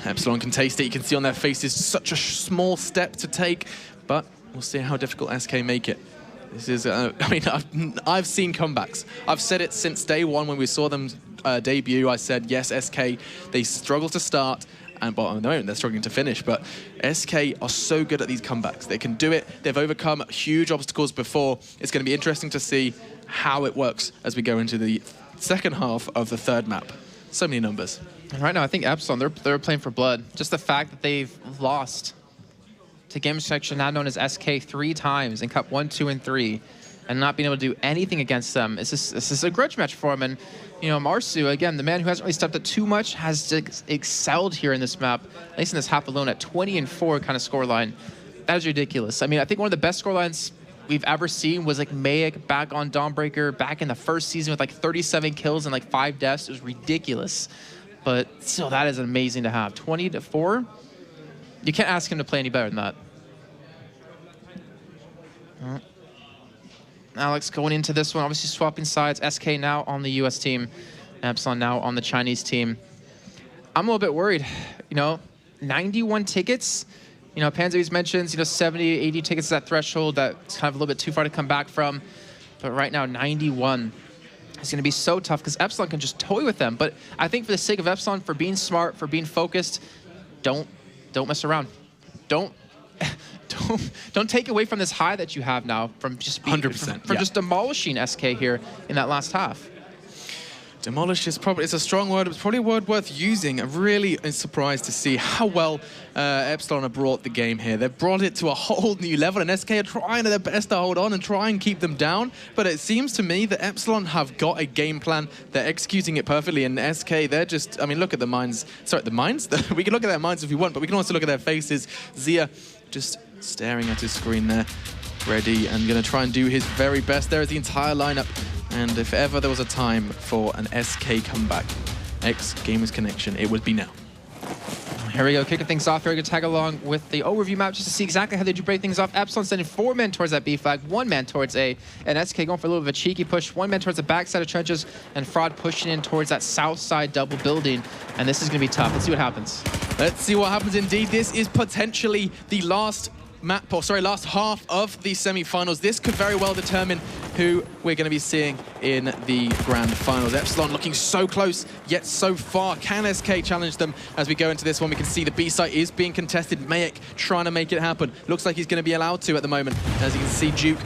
Epsilon can taste it. You can see on their faces such a small step to take, but we'll see how difficult SK make it. This is, I mean, I've seen comebacks. I've said it since day 1 when we saw them debut. I said, yes, SK, they struggle to start, and but at the moment they're struggling to finish, but SK are so good at these comebacks. They can do it. They've overcome huge obstacles before. It's going to be interesting to see how it works as we go into the second half of the 3rd map. So many numbers. And right now, I think Epsilon, they're playing for blood. Just the fact that they've lost to Game Section, now known as SK, 3 times in Cup 1, 2, and 3, and not being able to do anything against them. This is a grudge match for him. And you know, Marsu, again, the man who hasn't really stepped up too much, has excelled here in this map, at least in this half alone, at 20-4 kind of scoreline. That is ridiculous. I mean, I think one of the best scorelines we've ever seen was like Mayak back on Dawnbreaker back in the first season with like 37 kills and like 5 deaths. It was ridiculous. But still, that is amazing to have. 20-4? You can't ask him to play any better than that. Alex going into this one, obviously swapping sides. SK now on the US team, Epsilon now on the Chinese team. I'm a little bit worried. You know, 91 tickets. You know, Panzer mentions, you know, 70, 80 tickets is that threshold that's kind of a little bit too far to come back from. But right now, 91 is going to be so tough because Epsilon can just toy with them. But I think for the sake of Epsilon, for being smart, for being focused, don't mess around. Don't take away from this high that you have now from just being 100%, from just demolishing SK here in that last half. Demolish is probably, it's a strong word, but it's probably a word worth using. I'm really surprised to see how well Epsilon have brought the game here. They've brought it to a whole new level, and SK are trying their best to hold on and try and keep them down. But it seems to me that Epsilon have got a game plan. They're executing it perfectly, and SK, they're just, I mean, look at the minds. Sorry, the minds? We can look at their minds if we want, but we can also look at their faces. Zia just staring at his screen there, ready and going to try and do his very best. There is the entire lineup. And if ever there was a time for an SK comeback, X Gamers Connection, it would be now. Here we go, kicking things off. Here we go, tag along with the overview map just to see exactly how they do break things off. Epsilon sending 4 men towards that B flag, 1 man towards A, and SK going for a little bit of a cheeky push, 1 man towards the backside of trenches, and Fraud pushing in towards that south side double building. And this is going to be tough. Let's see what happens. Let's see what happens indeed. This is potentially the last map, or sorry, last half of the semi-finals. This could very well determine who we're going to be seeing in the grand finals. Epsilon looking so close, yet so far. Can SK challenge them as we go into this one? We can see the B site is being contested. Mayek trying to make it happen. Looks like he's going to be allowed to at the moment. As you can see, Duke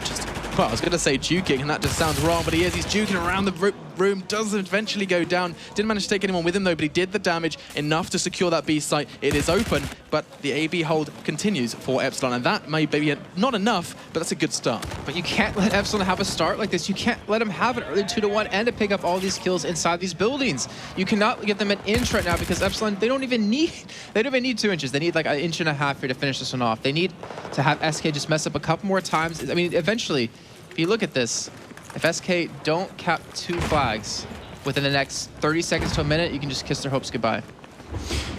just, well, I was going to say juking, and that just sounds wrong, but he is. He's juking around the room, does eventually go down. Didn't manage to take anyone with him, though, but he did the damage enough to secure that B site. It is open, but the AB hold continues for Epsilon, and that may be not enough, but that's a good start. But you can't let Epsilon have a start like this. You can't let them have an early 2-1 and to pick up all these kills inside these buildings. You cannot give them an inch right now because Epsilon, they don't even need 2 inches. They need like 1.5 inches here to finish this one off. They need to have SK just mess up a couple more times. I mean, eventually, if you look at this, if SK don't cap 2 flags within the next 30 seconds to a minute, you can just kiss their hopes goodbye.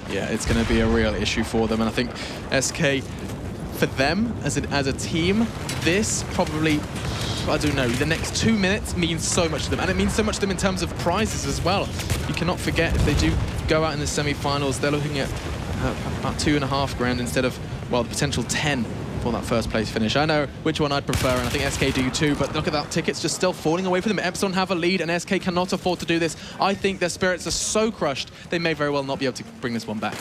Yeah, it's going to be a real issue for them, and I think SK, for them as a team, this probably, I don't know, the next 2 minutes means so much to them, and it means so much to them in terms of prizes as well. You cannot forget, if they do go out in the semi-finals, they're looking at about 2.5 grand instead of, well, the potential 10 for that first place finish. I know which one I'd prefer, and I think SK do too, but look at that, tickets just still falling away from them. Epsilon have a lead, and SK cannot afford to do this. I think their spirits are so crushed, they may very well not be able to bring this one back.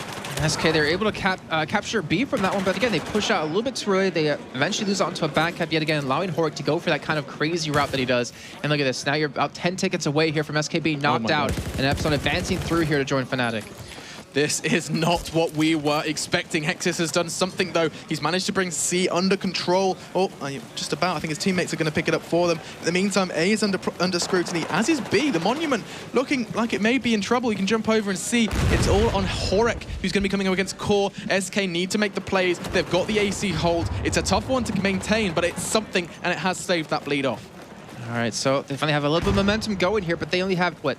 SK, they're able to capture B from that one, but again, they push out a little bit too early. They eventually lose onto a back cap yet again, allowing Horik to go for that kind of crazy route that he does. And look at this, now you're about 10 tickets away here from SK being knocked out, and Epsilon advancing through here to join Fnatic. This is not what we were expecting. Hexus has done something, though. He's managed to bring C under control. Oh, just about. I think his teammates are going to pick it up for them. In the meantime, A is under scrutiny, as is B. The Monument looking like it may be in trouble. You can jump over and see it's all on Horik, who's going to be coming up against Core. SK need to make the plays. They've got the AC hold. It's a tough one to maintain, but it's something, and it has saved that bleed off. All right, so they finally have a little bit of momentum going here, but they only have, what,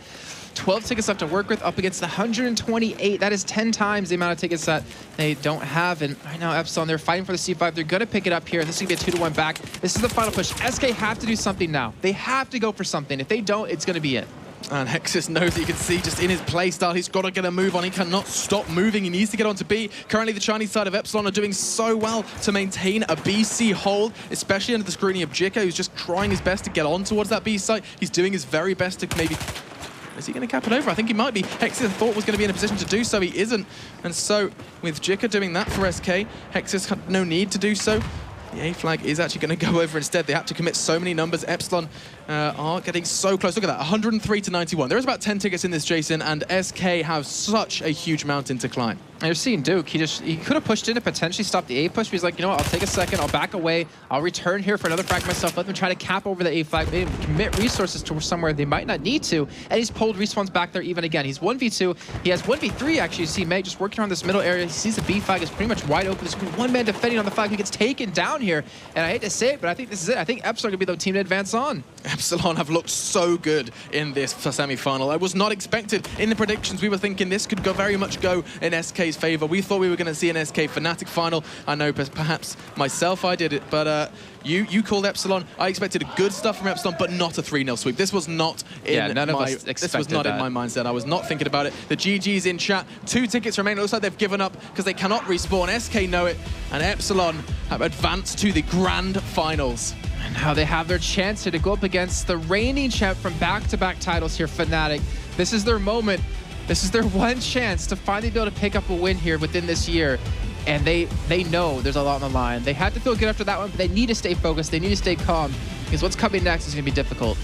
12 tickets left to work with up against the 128. That is 10 times the amount of tickets that they don't have. And right now, Epsilon, they're fighting for the C5. They're going to pick it up here. This is going to be a 2-1 back. This is the final push. SK have to do something now. They have to go for something. If they don't, it's going to be it. And Hexus knows that. You can see just in his play style, he's got to get a move on. He cannot stop moving. He needs to get on to B. Currently, the Chinese side of Epsilon are doing so well to maintain a BC hold, especially under the scrutiny of Jika, who's just trying his best to get on towards that B site. He's doing his very best to maybe... Is he going to cap it over? I think he might be. Hexus thought was going to be in a position to do so. He isn't. And so, with Jika doing that for SK, Hexus had no need to do so. The A flag is actually going to go over instead. They have to commit so many numbers. Epsilon are getting so close. Look at that, 103 to 91. There is about 10 tickets in this, Jason, and SK have such a huge mountain to climb. And you're seeing Duke, he could have pushed in to potentially stop the A push, but he's like, you know what, I'll take a second, I'll back away, I'll return here for another frag myself, let them try to cap over the A flag, maybe commit resources to somewhere they might not need to, and he's pulled respawns back there even again. He's 1v2, he has 1v3 actually. You see May just working around this middle area, he sees the B flag is pretty much wide open. There's one man defending on the flag who gets taken down here, and I hate to say it, but I think this is it. I think Epsilon could be the team to advance on. Epsilon have looked so good in this semi-final. I was not expected. In the predictions, we were thinking this could very much go in SK's favor. We thought we were going to see an SK Fnatic final. I know perhaps myself I did it, but you called Epsilon. I expected good stuff from Epsilon, but not a 3-0 sweep. This was not in none of us expected this was not that. in my mindset. I was not thinking about it. The GG's in chat. 2 tickets remain. It looks like they've given up because they cannot respawn. SK know it, and Epsilon have advanced to the grand finals. And now they have their chance here to go up against the reigning champ from back-to-back titles here, Fnatic. This is their moment. This is their one chance to finally be able to pick up a win here within this year. And they know there's a lot on the line. They had to feel good after that one, but they need to stay focused. They need to stay calm because what's coming next is going to be difficult.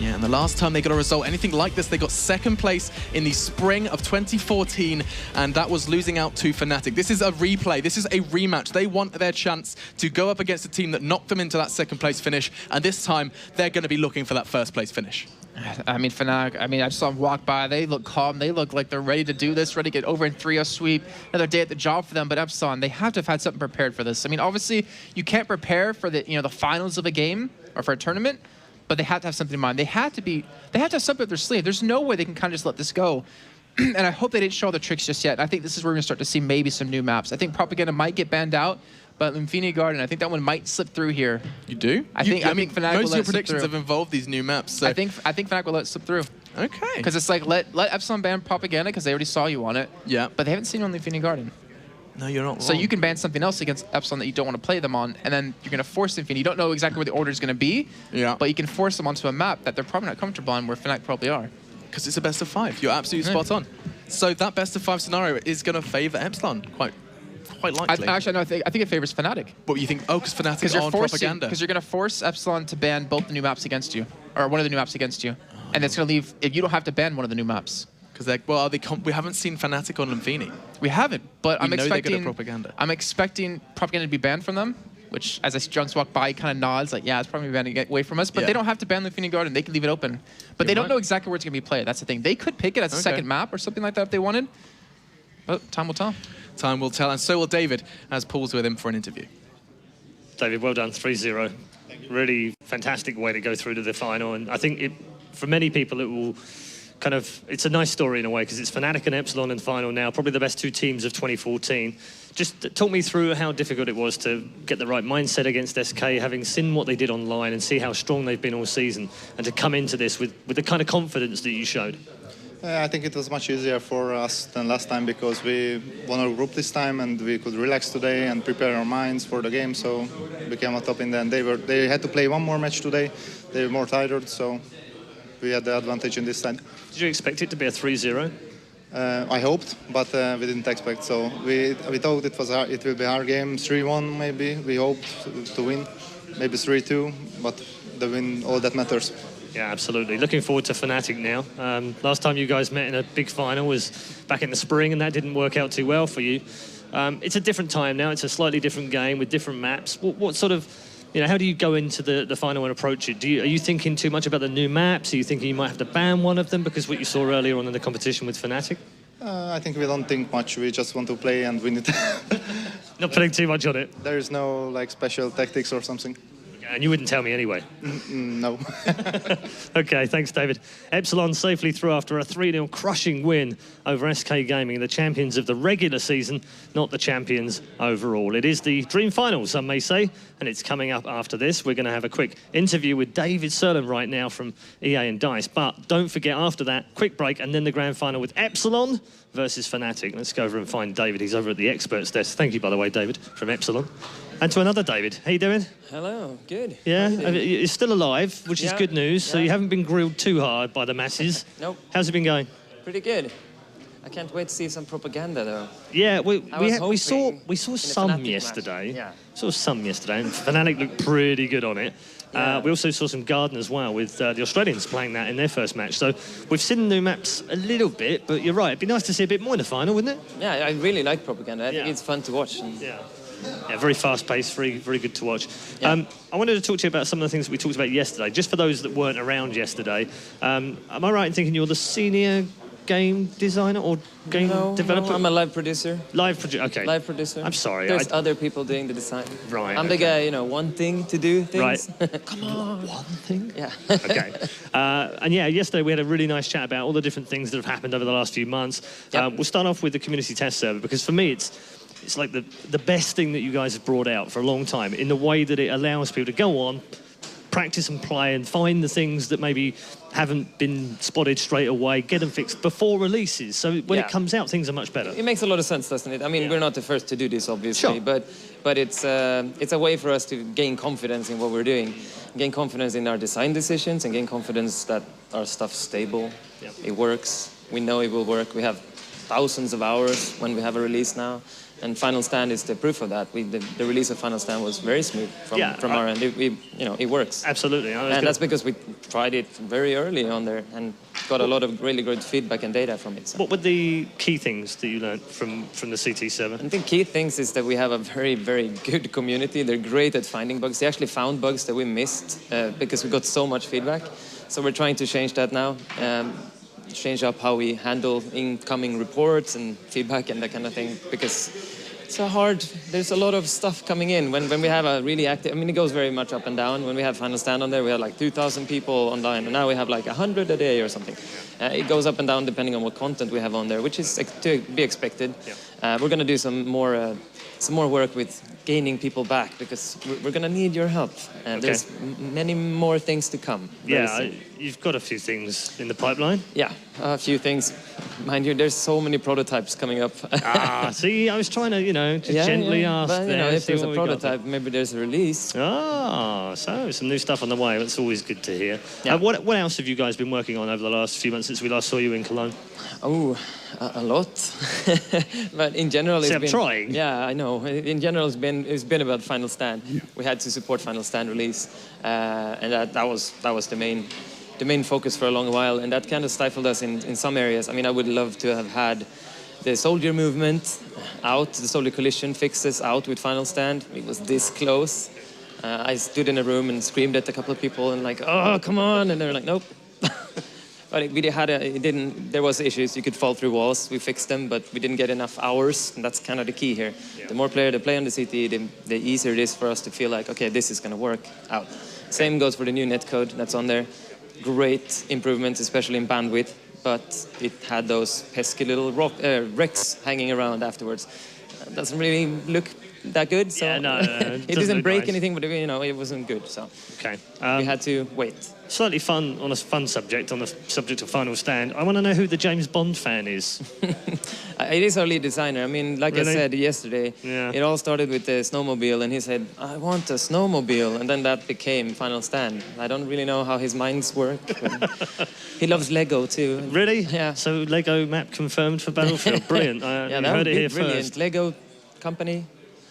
Yeah, and the last time they got a result, anything like this, they got 2nd place in the spring of 2014, and that was losing out to Fnatic. This is a replay. This is a rematch. They want their chance to go up against a team that knocked them into that 2nd place finish, and this time they're going to be looking for that 1st place finish. I mean, Fnatic, I just saw them walk by. They look calm. They look like they're ready to do this, ready to get over in 3-0 sweep. Another day at the job for them, but Epsilon, they have to have had something prepared for this. I mean, obviously, you can't prepare for the, the finals of a game or for a tournament, but they have to have something in mind. They have to have something up their sleeve. There's no way they can kind of just let this go. and I hope they didn't show all the tricks just yet. I think this is where we're going to start to see maybe some new maps. I think Propaganda might get banned out, but Infinity Garden, I think that one might slip through here. You do? I think Fnatic will most of let your it slip predictions through. have involved these new maps. So. I think Fnatic will let it slip through. Okay. Because it's like, let Epsilon ban Propaganda because they already saw you on it. Yeah. But they haven't seen you on the Infinity Garden. No, you're not wrong. So you can ban something else against Epsilon that you don't want to play them on, and then you're going to force Infinity. You don't know exactly where the order is going to be, but you can force them onto a map that they're probably not comfortable on, where Fnatic probably are. Because it's a best of 5. You're absolutely spot on. So that best of 5 scenario is going to favour Epsilon quite likely. Actually, no, I think it favors Fnatic. What you think? Oh, because Fnatic are on Propaganda. Because you're going to force Epsilon to ban both the new maps against you, or one of the new maps against you, and it's going to leave. You don't have to ban one of the new maps. Because we haven't seen Fnatic on Infinity. We haven't, but I'm expecting Propaganda. I'm expecting Propaganda to be banned from them. Which, as I see Junks walk by, he kind of nods like, yeah, it's probably banning it away from us. But they don't have to ban the Infinity Garden. They can leave it open. But they don't know exactly where it's going to be played. That's the thing. They could pick it as a second map or something like that if they wanted. But time will tell. Time will tell. And so will David, as Paul's with him for an interview. David, well done. 3-0. Really fantastic way to go through to the final. And I think for many people, it will it's a nice story in a way because it's Fnatic and Epsilon in the final now, probably the best 2 teams of 2014. Just talk me through how difficult it was to get the right mindset against SK, having seen what they did online and see how strong they've been all season, and to come into this with the kind of confidence that you showed. I think it was much easier for us than last time because we won our group this time and we could relax today and prepare our minds for the game. So we came on top in the end. They had to play one more match today. They were more tired, so we had the advantage in this side. Did you expect it to be a 3-0? I hoped, but we didn't expect. So we thought it will be our game, 3-1 maybe. We hoped to win, maybe 3-2, but the win, all that matters. Yeah, absolutely. Looking forward to Fnatic now. Last time you guys met in a big final was back in the spring, and that didn't work out too well for you. It's a different time now. It's a slightly different game with different maps. What sort of, how do you go into the final and approach it? Are you thinking too much about the new maps? Are you thinking you might have to ban one of them because what you saw earlier on in the competition with Fnatic? I think we don't think much. We just want to play and win it. Not putting too much on it? There is no special tactics or something. And you wouldn't tell me anyway? No. Okay, thanks, David. Epsilon safely through after a 3-0 crushing win over SK Gaming, the champions of the regular season, not the champions overall. It is the dream final, some may say, and it's coming up after this. We're going to have a quick interview with David Serlin right now from EA and DICE. But don't forget, after that, quick break, and then the grand final with Epsilon versus Fnatic. Let's go over and find David. He's over at the experts desk. Thank you, by the way, David, from Epsilon. And to another David. How you doing? Hello, good. Yeah, you're still alive, which is good news. So you haven't been grilled too hard by the masses. Nope. How's it been going? Pretty good. I can't wait to see some propaganda, though. Yeah, we saw some yesterday. Yeah. Saw some yesterday, and Fnatic looked pretty good on it. Yeah. We also saw some Garden as well, with the Australians playing that in their first match. So we've seen the new maps a little bit, but you're right. It'd be nice to see a bit more in the final, wouldn't it? Yeah, I really like propaganda. I think it's fun to watch. Yeah, very fast-paced, very good to watch. Yeah. I wanted to talk to you about some of the things that we talked about yesterday. Just for those that weren't around yesterday, am I right in thinking you're the senior game designer or game developer? No, I'm a live producer. Okay. Live producer. I'm sorry. There's other people doing the design. Right. I'm the guy, wanting to do things. Right. Come on. One thing? Yeah. Okay. And yeah, yesterday we had a really nice chat about all the different things that have happened over the last few months. Yep. We'll start off with the community test server, because for me it's like the best thing that you guys have brought out for a long time, in the way that it allows people to go on, practice and play and find the things that maybe haven't been spotted straight away, get them fixed before releases. So when it comes out, things are much better. It makes a lot of sense, doesn't it? I mean, we're not the first to do this, obviously, sure. but it's a way for us to gain confidence in what we're doing, gain confidence in our design decisions, and gain confidence that our stuff's stable, it works, we know it will work. We have thousands of hours when we have a release now. And Final Stand is the proof of that. The release of Final Stand was very smooth from our end. It works. Absolutely. And that's because we tried it very early on there and got a lot of really good feedback and data from it. So. What were the key things that you learned from the CT server? I think key things is that we have a very, very good community. They're great at finding bugs. They actually found bugs that we missed because we got so much feedback. So we're trying to change that now. Change up how we handle incoming reports and feedback and that kind of thing, because It's a hard. There's a lot of stuff coming in when we have a really active. I mean, it goes very much up and down. When we have Final Stand on there, we had like 2,000 people online, and now we have like 100 a day or something. It goes up and down depending on what content we have on there, which is to be expected. Yeah. We're gonna do some more work with gaining people back because we're gonna need your help. And there's many more things to come. Yeah, you've got a few things in the pipeline. Yeah, a few things. Mind you, there's so many prototypes coming up. See, I was trying to, gently ask. But, if there's a prototype, maybe there's a release. So some new stuff on the way. That's always good to hear. Yeah. What else have you guys been working on over the last few months since we last saw you in Cologne? Oh, a lot. But in general, I'm trying. Yeah, I know. In general, it's been about Final Stand. We had to support Final Stand release, and that was the main focus for a long while, and that kind of stifled us in some areas. I mean, I would love to have had the soldier movement out, the soldier collision fixes out with Final Stand. It was this close. I stood in a room and screamed at a couple of people and like, oh, come on, and they were like, nope. But there was issues. You could fall through walls. We fixed them, but we didn't get enough hours, and that's kind of the key here. Yeah. The more players that play on the CT, the easier it is for us to feel like, okay, this is going to work out. Same goes for the new netcode that's on there. Great improvements, especially in bandwidth, but it had those pesky little wrecks hanging around afterwards. Doesn't really look that good, so yeah, no, it doesn't break anything, but it wasn't good. So we had to wait. Slightly fun on a fun subject, on the subject of Final Stand. I want to know who the James Bond fan is. It is our lead designer. I mean, like I said yesterday, it all started with the snowmobile, and he said, "I want a snowmobile," and then that became Final Stand. I don't really know how his minds work. He loves Lego too. Really? Yeah. So Lego map confirmed for Battlefield. Brilliant. That heard would it be here brilliant. first. Lego company.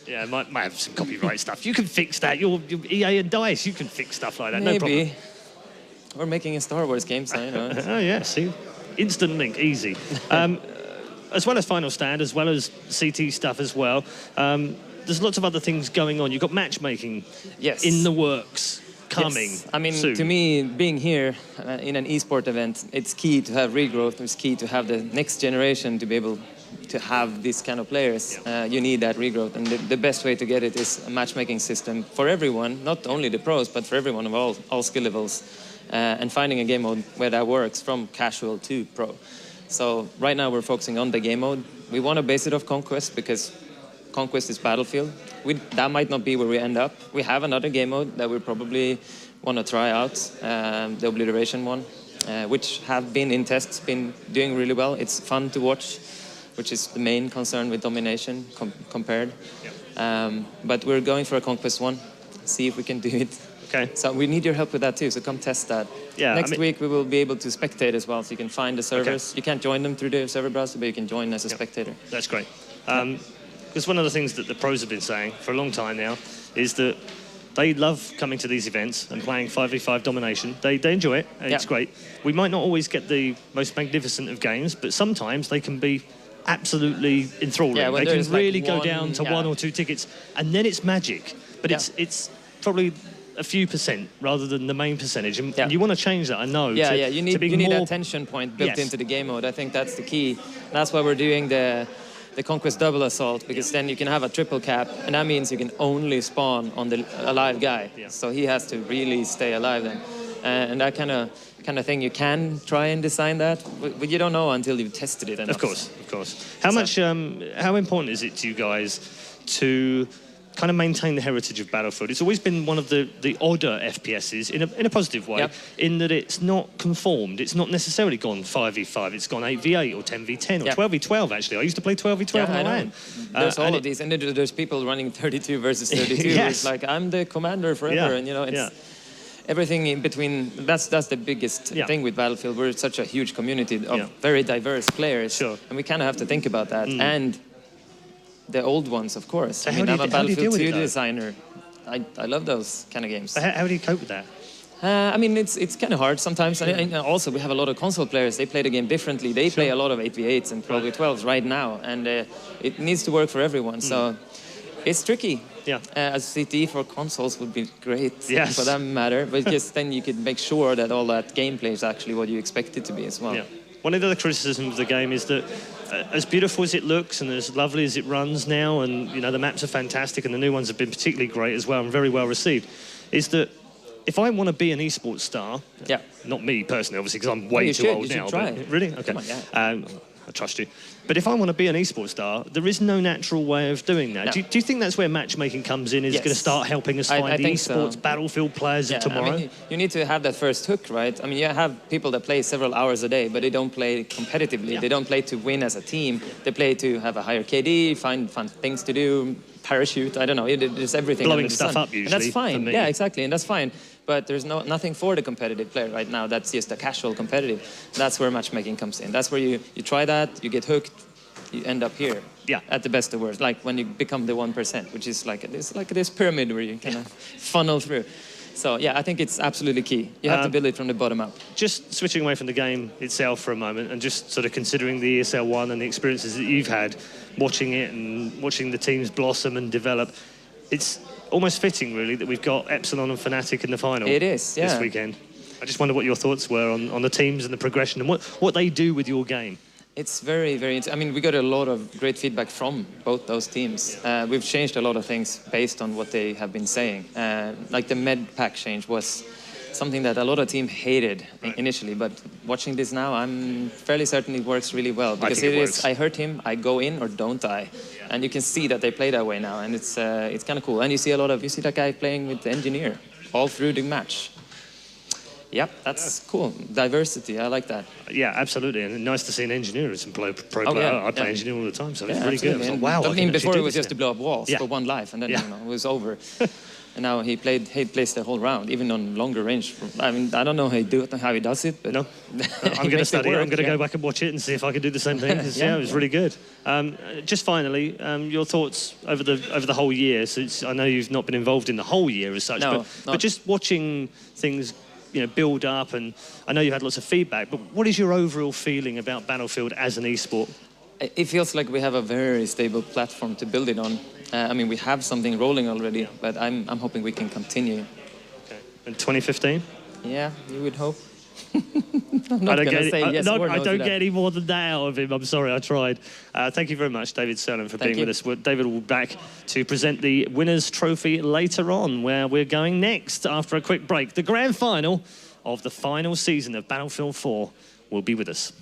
Yeah, might have some copyright stuff. You can fix that. You're EA and DICE. You can fix stuff like that. Maybe. No problem. We're making a Star Wars game, so you know. Oh yeah, see, instant link, easy. As well as Final Stand, as well as CT stuff as well. There's lots of other things going on. You've got matchmaking in the works coming. Yes. I mean, soon. to me, being here in an esport event, it's key to have regrowth. It's key to have the next generation to be able to have these kind of players. You need that regrowth, and the best way to get it is a matchmaking system for everyone, not only the pros, but for everyone of all skill levels. And finding a game mode where that works from casual to pro. So right now we're focusing on the game mode. We want to base it off Conquest because Conquest is Battlefield. That might not be where we end up. We have another game mode that we probably want to try out, the Obliteration one, which have been in tests, been doing really well. It's fun to watch, which is the main concern with domination compared. But we're going for a Conquest one, see if we can do it. Okay. So we need your help with that too, so come test that. Yeah, Next week we will be able to spectate as well, so you can find the servers. Okay. You can't join them through the server browser, but you can join as a spectator. That's great. Because one of the things that the pros have been saying for a long time now is that they love coming to these events and playing 5v5 domination. They enjoy it, and it's great. We might not always get the most magnificent of games, but sometimes they can be absolutely enthralling. Yeah, they can really go down to 1 or 2 tickets, and then it's magic. But it's probably a few percent rather than the main percentage, and you want to change that. I know. You need a tension point built into the game mode. I think that's the key. That's why we're doing the Conquest double assault, because then you can have a triple cap, and that means you can only spawn on the alive guy. So he has to really stay alive then, and that kind of thing, you can try and design that, but you don't know until you've tested it enough. Of course. How important is it to you guys to kind of maintain the heritage of Battlefield? It's always been one of the odder FPSs in a positive way, in that it's not conformed. It's not necessarily gone 5v5. It's gone 8v8 or 10v10 or 12v12, actually. I used to play 12v12 on LAN. There's all of these, and there's people running 32 versus 32. It's like, I'm the commander forever, and it's everything in between. That's the biggest thing with Battlefield. We're such a huge community of very diverse players, and we kind of have to think about that. And the old ones, of course. So I'm a Battlefield 2 designer. I love those kind of games. How do you cope with that? I mean, it's kind of hard sometimes. And also, we have a lot of console players. They play the game differently. They play a lot of 8v8s and 12v12s right now. And it needs to work for everyone. So it's tricky. As CT for consoles would be great for that matter. But just then you could make sure that all that gameplay is actually what you expect it to be as well. One of the other criticisms of the game is that as beautiful as it looks and as lovely as it runs now, and you know the maps are fantastic and the new ones have been particularly great as well and very well received, is that if I want to be an esports star, not me personally, obviously, because I'm way too old now. Try. But, really? Okay. Come on, yeah. I trust you. But if I want to be an esports star, there is no natural way of doing that. No. Do you think that's where matchmaking comes in? Is going to start helping us find the esports Battlefield players of tomorrow? I mean, you need to have that first hook, right? I mean, you have people that play several hours a day, but they don't play competitively. They don't play to win as a team. They play to have a higher KD, find fun things to do, parachute, I don't know. There's everything. Blowing stuff up, usually. And that's fine. Yeah, exactly, and that's fine. But there's nothing for the competitive player right now. That's just a casual competitive. That's where matchmaking comes in. That's where you try that, you get hooked, you end up here. Yeah. At the best of worst, like when you become the 1%, which is like this pyramid where you kind of funnel through. So yeah, I think it's absolutely key. You have to build it from the bottom up. Just switching away from the game itself for a moment and just sort of considering the ESL One and the experiences that you've had watching it and watching the teams blossom and develop, it's almost fitting, really, that we've got Epsilon and Fnatic in the final. It is, yeah. This weekend. I just wonder what your thoughts were on the teams and the progression and what they do with your game. It's very, very... I mean, we got a lot of great feedback from both those teams. We've changed a lot of things based on what they have been saying. Like the med pack change was something that a lot of teams hated initially, but watching this now, I'm fairly certain it works really well. Because it is, I hurt him, I go in or don't die. And you can see that they play that way now, and it's kind of cool. And you see you see that guy playing with the engineer all through the match. Yep, that's cool. Diversity, I like that. Yeah, absolutely, and nice to see an engineer as a pro player. I play engineer all the time, so it's really absolutely. good. Wow, I mean, before it was just to blow up walls for one life, and then it was over. And now he plays the whole round, even on longer range. I mean, I don't know how he does it, but no, I'm going to study it. I'm going to go back and watch it and see if I can do the same thing. Yeah, it was really good. Just finally, your thoughts over the whole year. So I know you've not been involved in the whole year as such, but just watching things, build up, and I know you had lots of feedback. But what is your overall feeling about Battlefield as an esport? It feels like we have a very stable platform to build it on. I mean, we have something rolling already, but I'm hoping we can continue. Okay. And 2015? Yeah, you would hope. I don't get any more than that out of him. I'm sorry, I tried. Thank you very much, David Sterling, for being with us. David will be back to present the Winners' Trophy later on, where we're going next after a quick break. The grand final of the final season of Battlefield 4 will be with us.